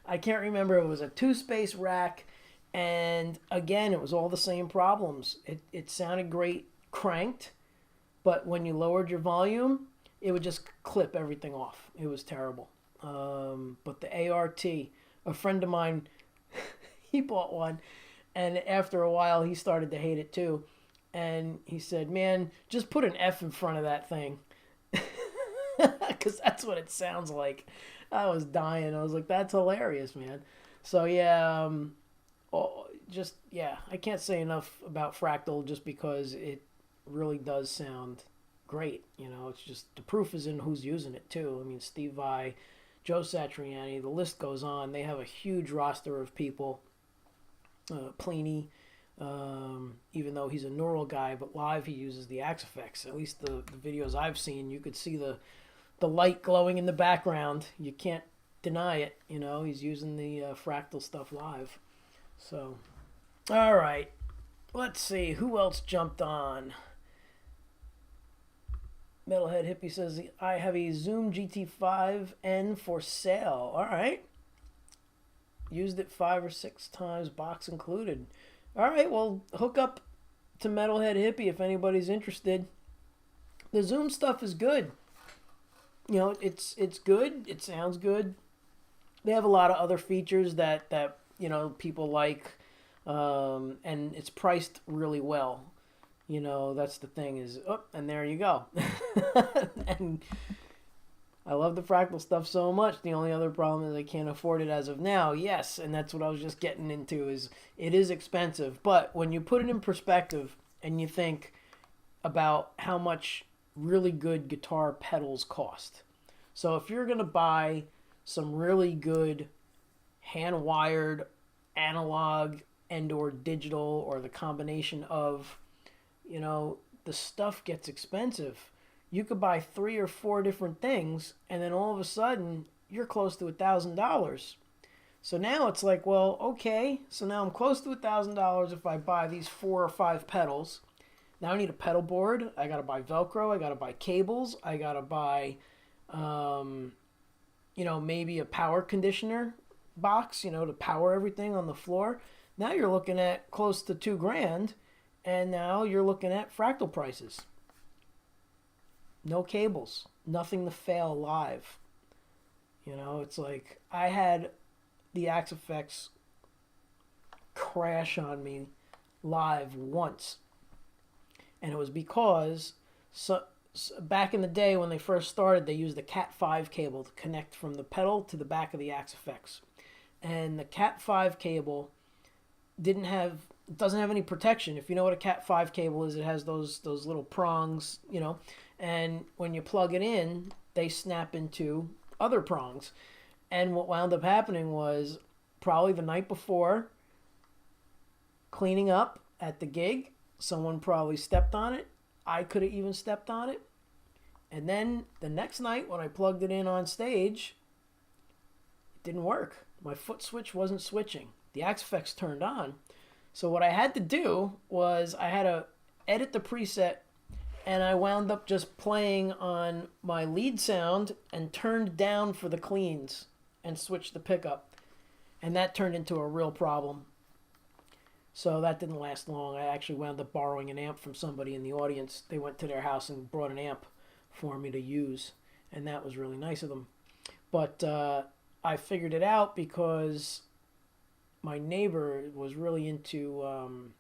I can't remember. It was a 2-space rack, and again, it was all the same problems. It sounded great cranked, but when you lowered your volume, it would just clip everything off. It was terrible. But the ART, a friend of mine, he bought one, and after a while, he started to hate it too. And he said, man, just put an F in front of that thing. Because that's what it sounds like. I was dying. I was like, that's hilarious, man. So, yeah, I can't say enough about Fractal just because it really does sound great. You know, it's just the proof is in who's using it, too. I mean, Steve Vai, Joe Satriani, the list goes on. They have a huge roster of people. Pliny, even though he's a neural guy, but live he uses the Axe-Fx. At least the videos I've seen, you could see the light glowing in the background. You can't deny it. You know, he's using the Fractal stuff live. So, all right. Let's see. Who else jumped on? Metalhead Hippie says, I have a Zoom GT5N for sale. All right. Used it 5 or 6 times, box included. All right, well, hook up to Metalhead Hippie if anybody's interested. The Zoom stuff is good. You know, it's good. It sounds good. They have a lot of other features that you know, people like, and it's priced really well. You know, that's the thing is, and there you go. And I love the Fractal stuff so much. The only other problem is I can't afford it as of now. Yes, and that's what I was just getting into, is it is expensive. But when you put it in perspective and you think about how much really good guitar pedals cost. So if you're going to buy some really good hand-wired analog and or digital, or the combination of, you know, the stuff gets expensive. You could buy 3 or 4 different things, and then all of a sudden, you're close to $1,000. So now it's like, well, okay, so now I'm close to $1,000 if I buy these 4 or 5 pedals. Now I need a pedal board. I got to buy Velcro. I got to buy cables. I got to buy, you know, maybe a power conditioner box, you know, to power everything on the floor. Now you're looking at close to $2,000, and now you're looking at Fractal prices. No cables, nothing to fail live. You know, it's like I had the Axe-Fx crash on me live once, and it was because back in the day when they first started, they used the Cat 5 cable to connect from the pedal to the back of the Axe-Fx, and the Cat 5 cable doesn't have any protection. If you know what a Cat 5 cable is, it has those little prongs, you know, and when you plug it in, they snap into other prongs. And what wound up happening was probably the night before, cleaning up at the gig, someone probably stepped on it. I could have even stepped on it. And then the next night when I plugged it in on stage, it didn't work. My foot switch wasn't switching. The Axe-Fx turned on. So what I had to do was I had to edit the preset, and I wound up just playing on my lead sound and turned down for the cleans and switched the pickup. And that turned into a real problem. So that didn't last long. I actually wound up borrowing an amp from somebody in the audience. They went to their house and brought an amp for me to use, and that was really nice of them. But I figured it out because my neighbor was really into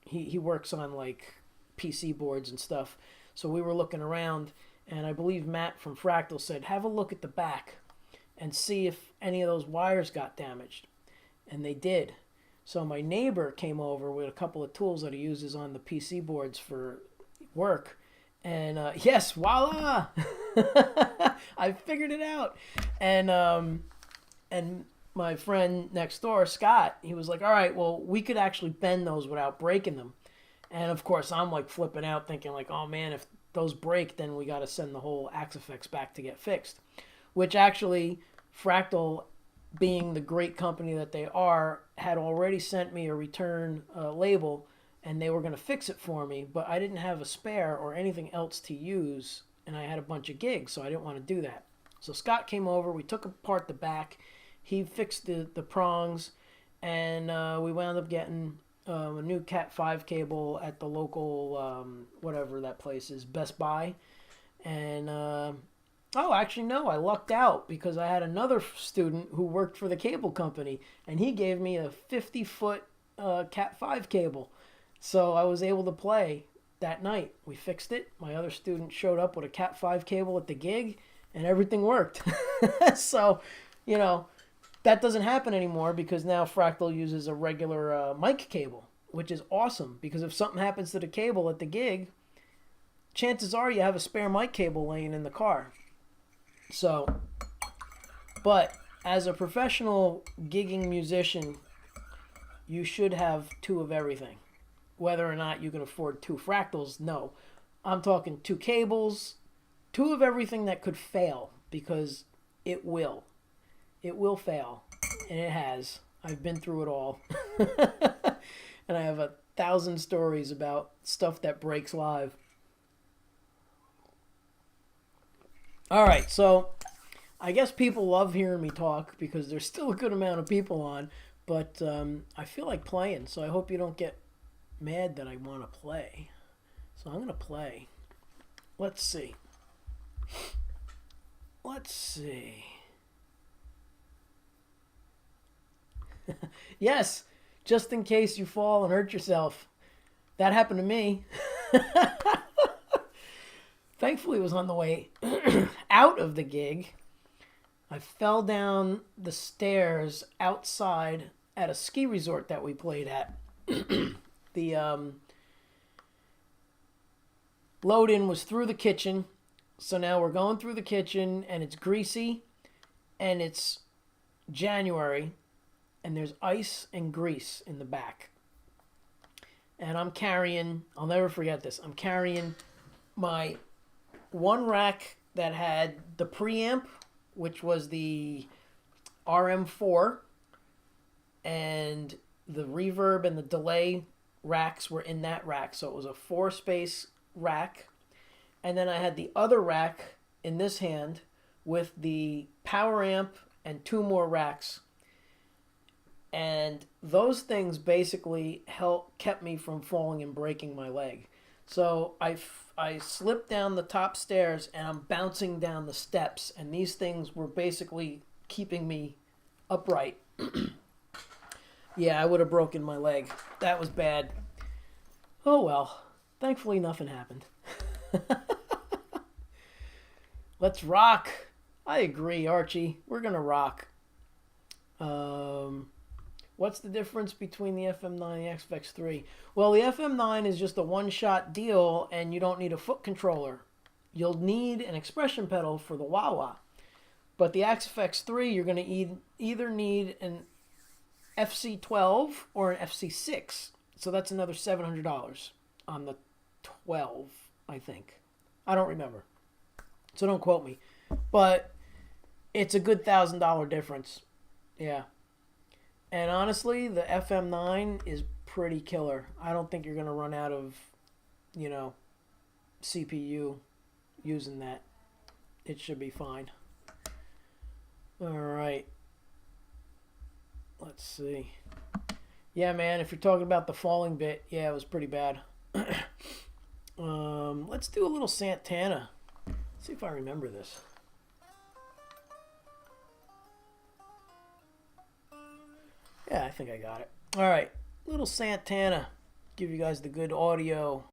he works on like PC boards and stuff. So we were looking around, and I believe Matt from Fractal said, have a look at the back and see if any of those wires got damaged. And they did. So my neighbor came over with a couple of tools that he uses on the PC boards for work. And yes, voila! I figured it out. And my friend next door, Scott, he was like, all right, well, we could actually bend those without breaking them. And of course, I'm like flipping out thinking like, oh man, if those break, then we got to send the whole Axe-Fx back to get fixed. Which actually, Fractal, being the great company that they are, had already sent me a return label, and they were going to fix it for me, but I didn't have a spare or anything else to use, and I had a bunch of gigs, so I didn't want to do that. So Scott came over, we took apart the back, he fixed the prongs, and we wound up getting a new Cat 5 cable at the local, whatever that place is, Best Buy. And, oh, actually, no, I lucked out because I had another student who worked for the cable company, and he gave me a 50-foot Cat 5 cable. So I was able to play that night. We fixed it. My other student showed up with a Cat 5 cable at the gig, and everything worked. So, you know, that doesn't happen anymore because now Fractal uses a regular mic cable, which is awesome because if something happens to the cable at the gig, chances are you have a spare mic cable laying in the car. So, but as a professional gigging musician, you should have two of everything. Whether or not you can afford two Fractals, no. I'm talking two cables, two of everything that could fail, because it will. It will fail, and it has. I've been through it all. And I have 1,000 stories about stuff that breaks live. All right, so I guess people love hearing me talk because there's still a good amount of people on, but I feel like playing, so I hope you don't get mad that I want to play. So I'm going to play. Let's see. Let's see. Yes, just in case you fall and hurt yourself. That happened to me. Thankfully, it was on the way out of the gig. I fell down the stairs outside at a ski resort that we played at. The load-in was through the kitchen. So now we're going through the kitchen, and it's greasy, and it's January, and there's ice and grease in the back. And I'm carrying, I'll never forget this, I'm carrying my one rack that had the preamp, which was the RM4, and the reverb and the delay racks were in that rack. So it was a 4-space rack. And then I had the other rack in this hand with the power amp and 2 more racks. And those things basically kept me from falling and breaking my leg. So I I slipped down the top stairs and I'm bouncing down the steps, and these things were basically keeping me upright. Yeah, I would have broken my leg. That was bad. Oh well. Thankfully, nothing happened. Let's rock. I agree, Archie. We're gonna rock. Um, what's the difference between the FM9 and the XFX3? Well, the FM9 is just a one-shot deal, and you don't need a foot controller. You'll need an expression pedal for the wah-wah. But the XFX3, you're going to either need an FC12 or an FC6. So that's another $700 on the 12, I think. I don't remember. So don't quote me. But it's a good $1,000 difference. Yeah. And honestly, the FM9 is pretty killer. I don't think you're going to run out of, CPU using that. It should be fine. All right. Let's see. Yeah, man, if you're talking about the falling bit, yeah, it was pretty bad. Let's do a little Santana. See if I remember this. Yeah, I think I got it. All right, little Santana. Give you guys the good audio.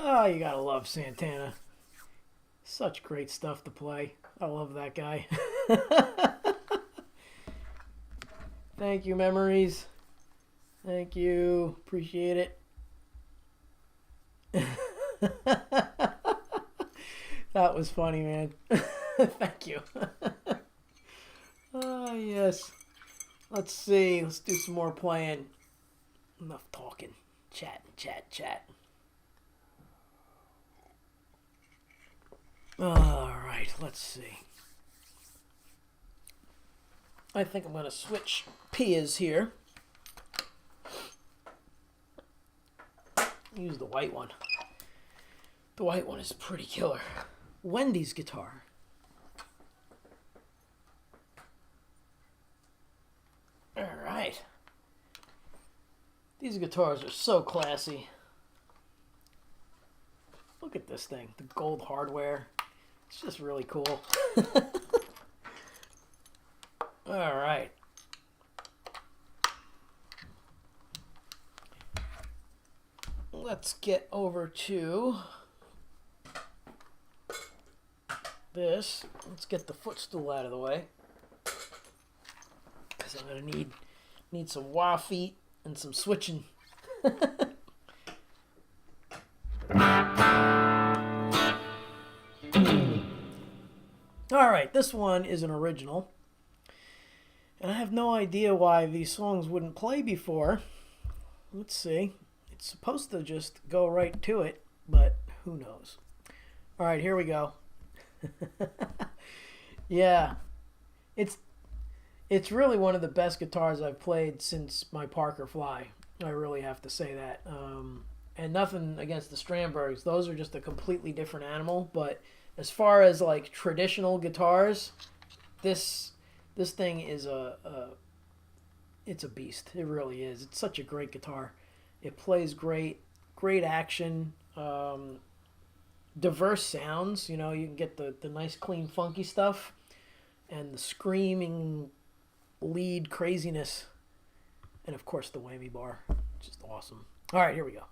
Oh, you gotta love Santana. Such great stuff to play. I love that guy. Thank you, Memories. Thank you. Appreciate it. That was funny, man. Thank you. Ah, yes. Let's see. Let's do some more playing. Enough talking. Chat, chat, chat. Alright, let's see. I think I'm going to switch Pias here. Use the white one. The white one is pretty killer. Wendy's guitar. Alright. These guitars are so classy. Look at this thing. The gold hardware. It's just really cool. Alright. Let's get over to this. Let's get the footstool out of the way. Because I'm going to need some wah feet and some switching. Alright, this one is an original. And I have no idea why these songs wouldn't play before. Let's see. It's supposed to just go right to it, but who knows. Alright, here we go. Yeah. It's really one of the best guitars I've played since my Parker Fly. I really have to say that. And nothing against the Strandbergs. Those are just a completely different animal. But as far as like traditional guitars, this thing is it's a beast. It really is. It's such a great guitar. It plays great, great action, diverse sounds. You know, you can get the nice, clean, funky stuff, and the screaming lead craziness, and of course the whammy bar. Just awesome. All right, here we go.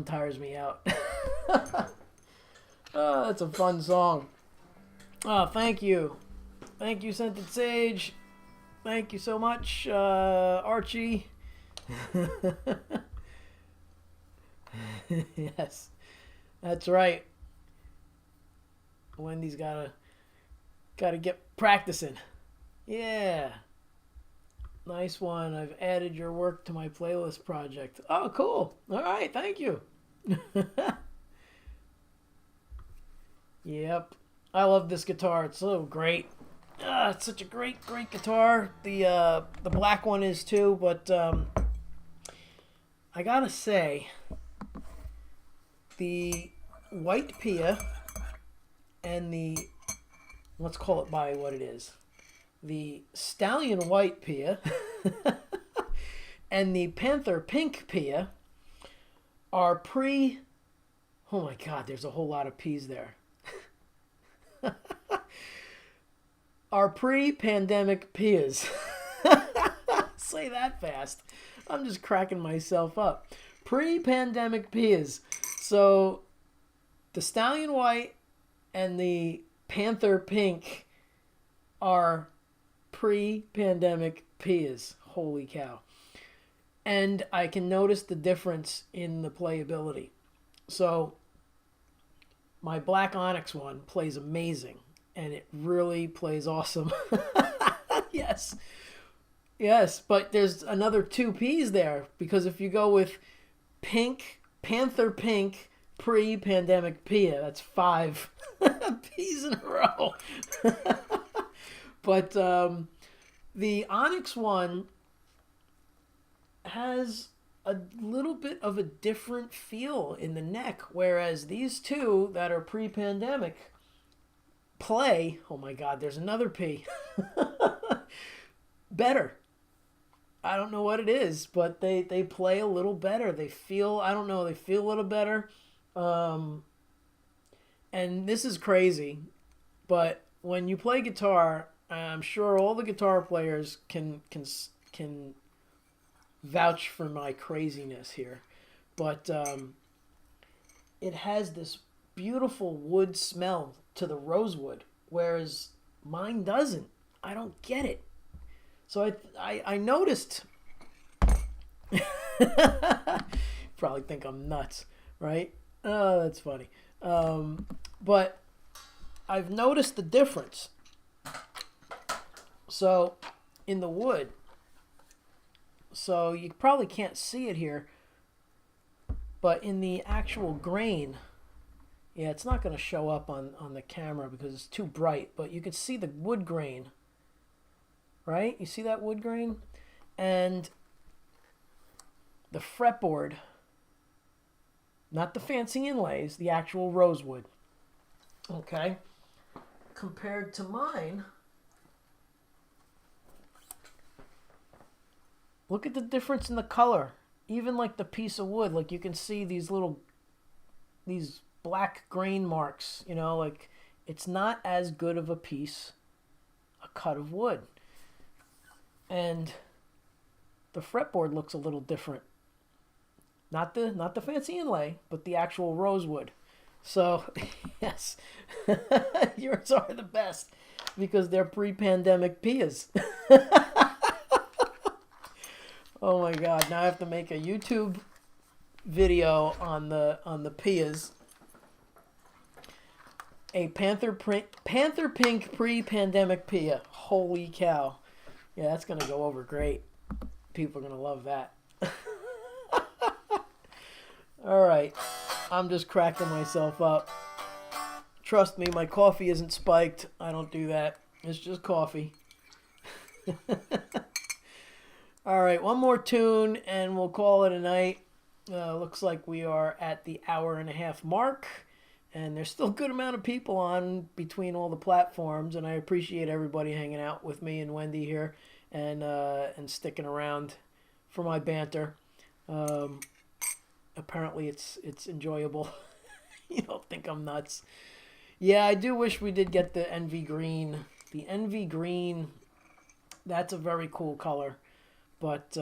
tires me out. Oh, that's a fun song. Oh, thank you. Thank you, Scented Sage. Thank you so much, Archie. Yes, that's right. Wendy's gotta get practicing. Yeah. Nice one. I've added your work to my playlist project. Oh, cool. All right, thank you. Yep. I love this guitar. It's so great. It's such a great guitar. The black one is too, but I gotta say, the white Pia and the, let's call it by what it is, the Stallion White Pia and the Panther Pink Pia are oh my god, there's a whole lot of P's there. Are pre-pandemic Pias. Say that fast. I'm just cracking myself up. Pre-pandemic Pias. So the Stallion White and the Panther Pink are pre-pandemic Pias. Holy cow. And I can notice the difference in the playability. So my Black Onyx one plays amazing, and it really plays awesome. Yes. Yes, but there's another 2 P's there, because if you go with Panther Pink, pre-pandemic Pia, that's 5 P's in a row. But the Onyx one has a little bit of a different feel in the neck, whereas these two that are pre-pandemic play, oh my god, there's another P, better. I don't know what it is, but they play a little better. They feel, I don't know, they feel a little better. And this is crazy, but when you play guitar, I'm sure all the guitar players can vouch for my craziness here, but it has this beautiful wood smell to the rosewood, whereas mine doesn't. I don't get it. So I noticed. Probably think I'm nuts, right? Oh, that's funny. But I've noticed the difference. So in the wood, so you probably can't see it here, but in the actual grain, yeah, it's not going to show up on the camera because it's too bright, but you can see the wood grain, right? You see that wood grain? And the fretboard, not the fancy inlays, the actual rosewood, okay? Compared to mine, look at the difference in the color. Even like the piece of wood, like you can see these black grain marks, you know, like it's not as good of a cut of wood. And the fretboard looks a little different. Not the fancy inlay, but the actual rosewood. So, yes, yours are the best because they're pre-pandemic Pias. Oh my god, now I have to make a YouTube video on the Pias. A Panther Pink pre-pandemic Pia. Holy cow. Yeah, that's going to go over great. People are going to love that. All right. I'm just cracking myself up. Trust me, my coffee isn't spiked. I don't do that. It's just coffee. All right, one more tune and we'll call it a night. Looks like we are at the hour-and-a-half mark, and there's still a good amount of people on between all the platforms, and I appreciate everybody hanging out with me and Wendy here and sticking around for my banter. Apparently it's enjoyable. You don't think I'm nuts. Yeah, I do wish we did get the Envy Green. The Envy Green, that's a very cool color. But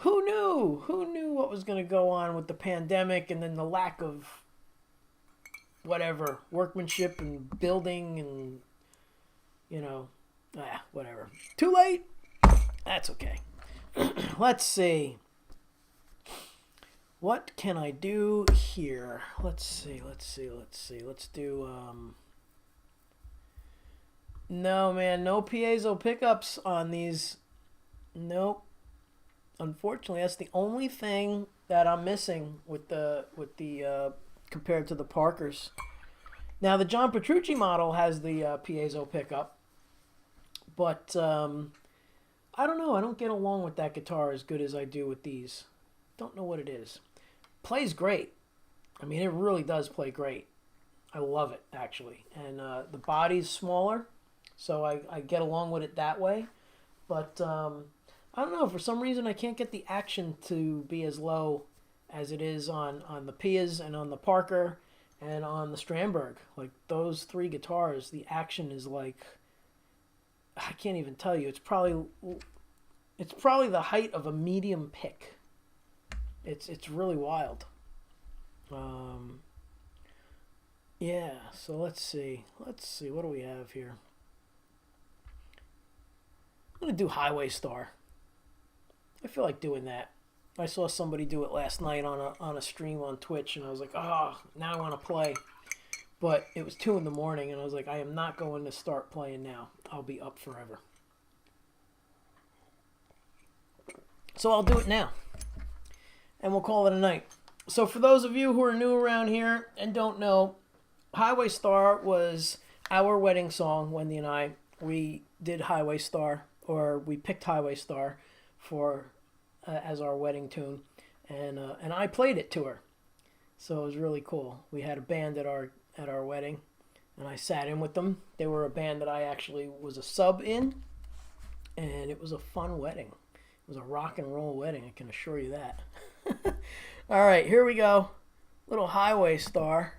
Who knew? Who knew what was going to go on with the pandemic and then the lack of whatever workmanship and building and you know, whatever. Too late. That's okay. Let's see. What can I do here? Let's see. Let's do no, man, no piezo pickups on these. Nope. Unfortunately, that's the only thing that I'm missing with the compared to the Parkers. Now the John Petrucci model has the piezo pickup, but I don't know. I don't get along with that guitar as good as I do with these. Don't know what it is. Plays great. I mean, it really does play great. I love it actually, and the body's smaller. So I get along with it that way. But I don't know. For some reason, I can't get the action to be as low as it is on the Pias and on the Parker and on the Strandberg. Like those three guitars, the action is like, I can't even tell you. It's probably the height of a medium pick. It's really wild. Yeah, so let's see. What do we have here? I'm going to do Highway Star. I feel like doing that. I saw somebody do it last night on a stream on Twitch, and I was like, oh, now I want to play. But it was 2 in the morning, and I was like, I am not going to start playing now. I'll be up forever. So I'll do it now. And we'll call it a night. So for those of you who are new around here and don't know, Highway Star was our wedding song. Wendy and I, we did Highway Star, or we picked Highway Star for as our wedding tune, and I played it to her, so it was really cool. We had a band at our wedding, and I sat in with them. They were a band that I actually was a sub in, and it was a fun wedding. It was a rock and roll wedding, I can assure you that. All right, here we go. Little Highway Star.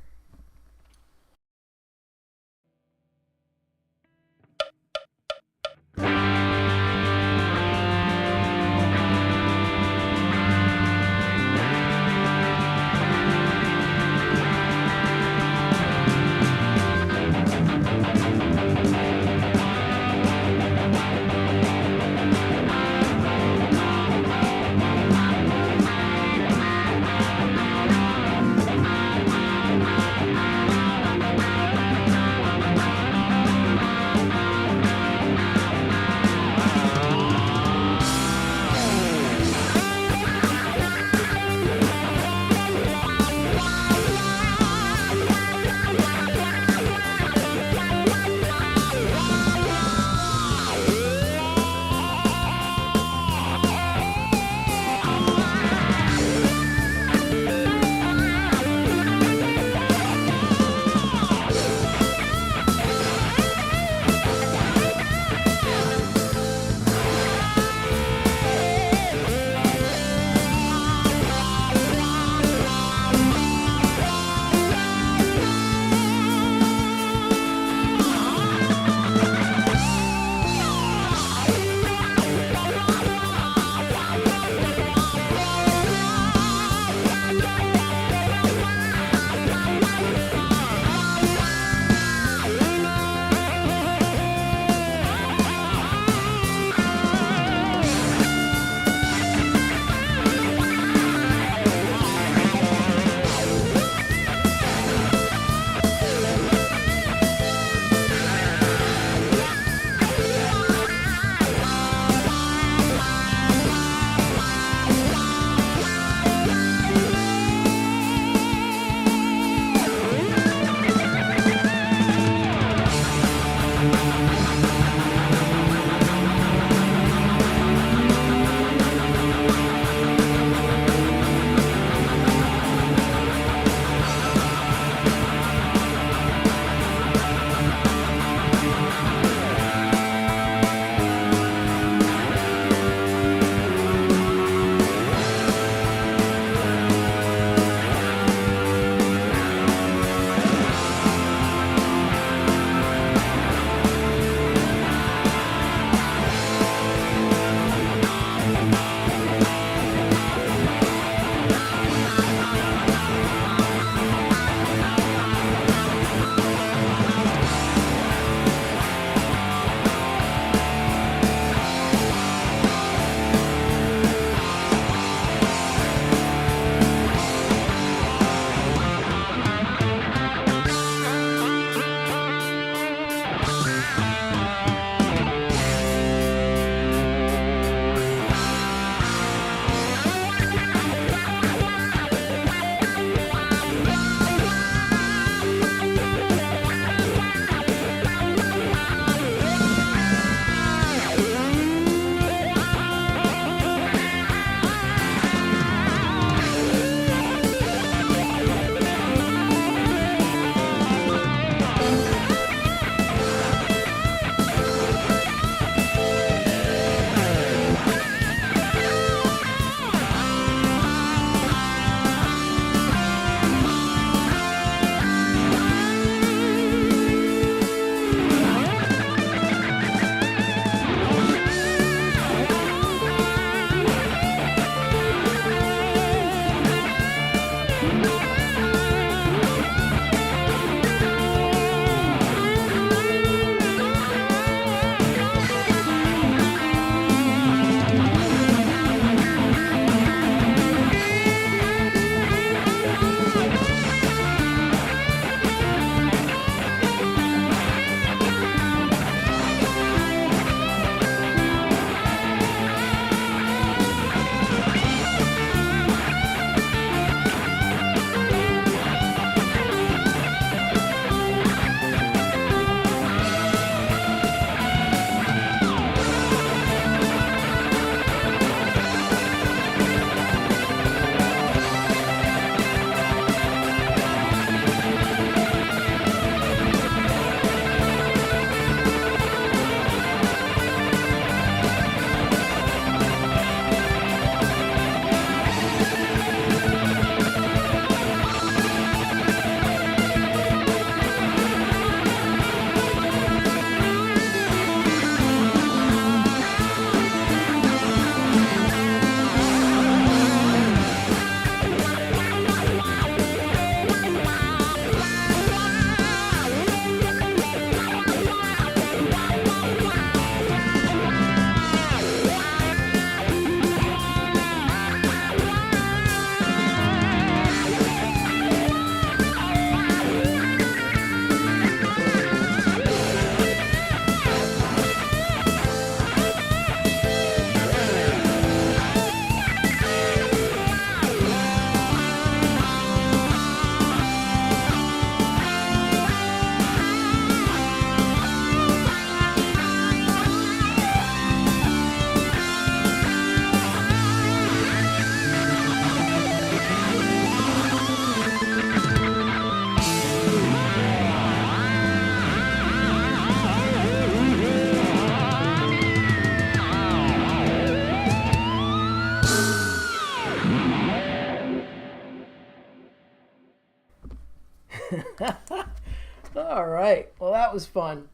right. Well, that was fun.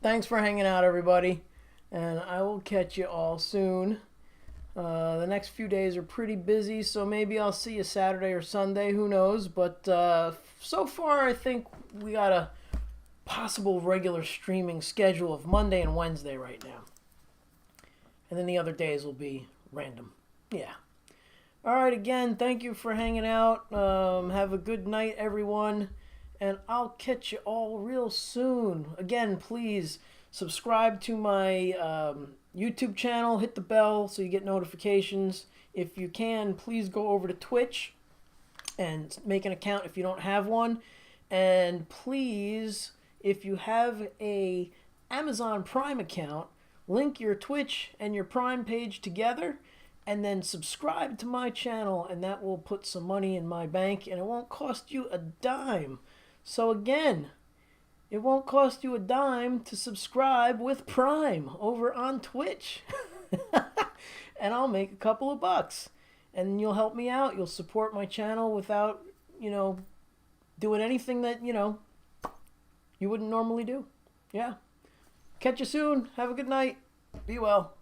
Thanks for hanging out, everybody. And I will catch you all soon. The next few days are pretty busy, so maybe I'll see you Saturday or Sunday. Who knows? But so far, I think we got a possible regular streaming schedule of Monday and Wednesday right now. And then the other days will be random. Yeah. All right, again, thank you for hanging out. Have a good night, everyone. And I'll catch you all real soon. Again, please subscribe to my YouTube channel. Hit the bell so you get notifications. If you can, please go over to Twitch and make an account if you don't have one. And please, if you have a Amazon Prime account, link your Twitch and your Prime page together and then subscribe to my channel, and that will put some money in my bank, and it won't cost you a dime. So again, it won't cost you a dime to subscribe with Prime over on Twitch. And I'll make a couple of bucks. And you'll help me out. You'll support my channel without, doing anything that, you wouldn't normally do. Yeah. Catch you soon. Have a good night. Be well.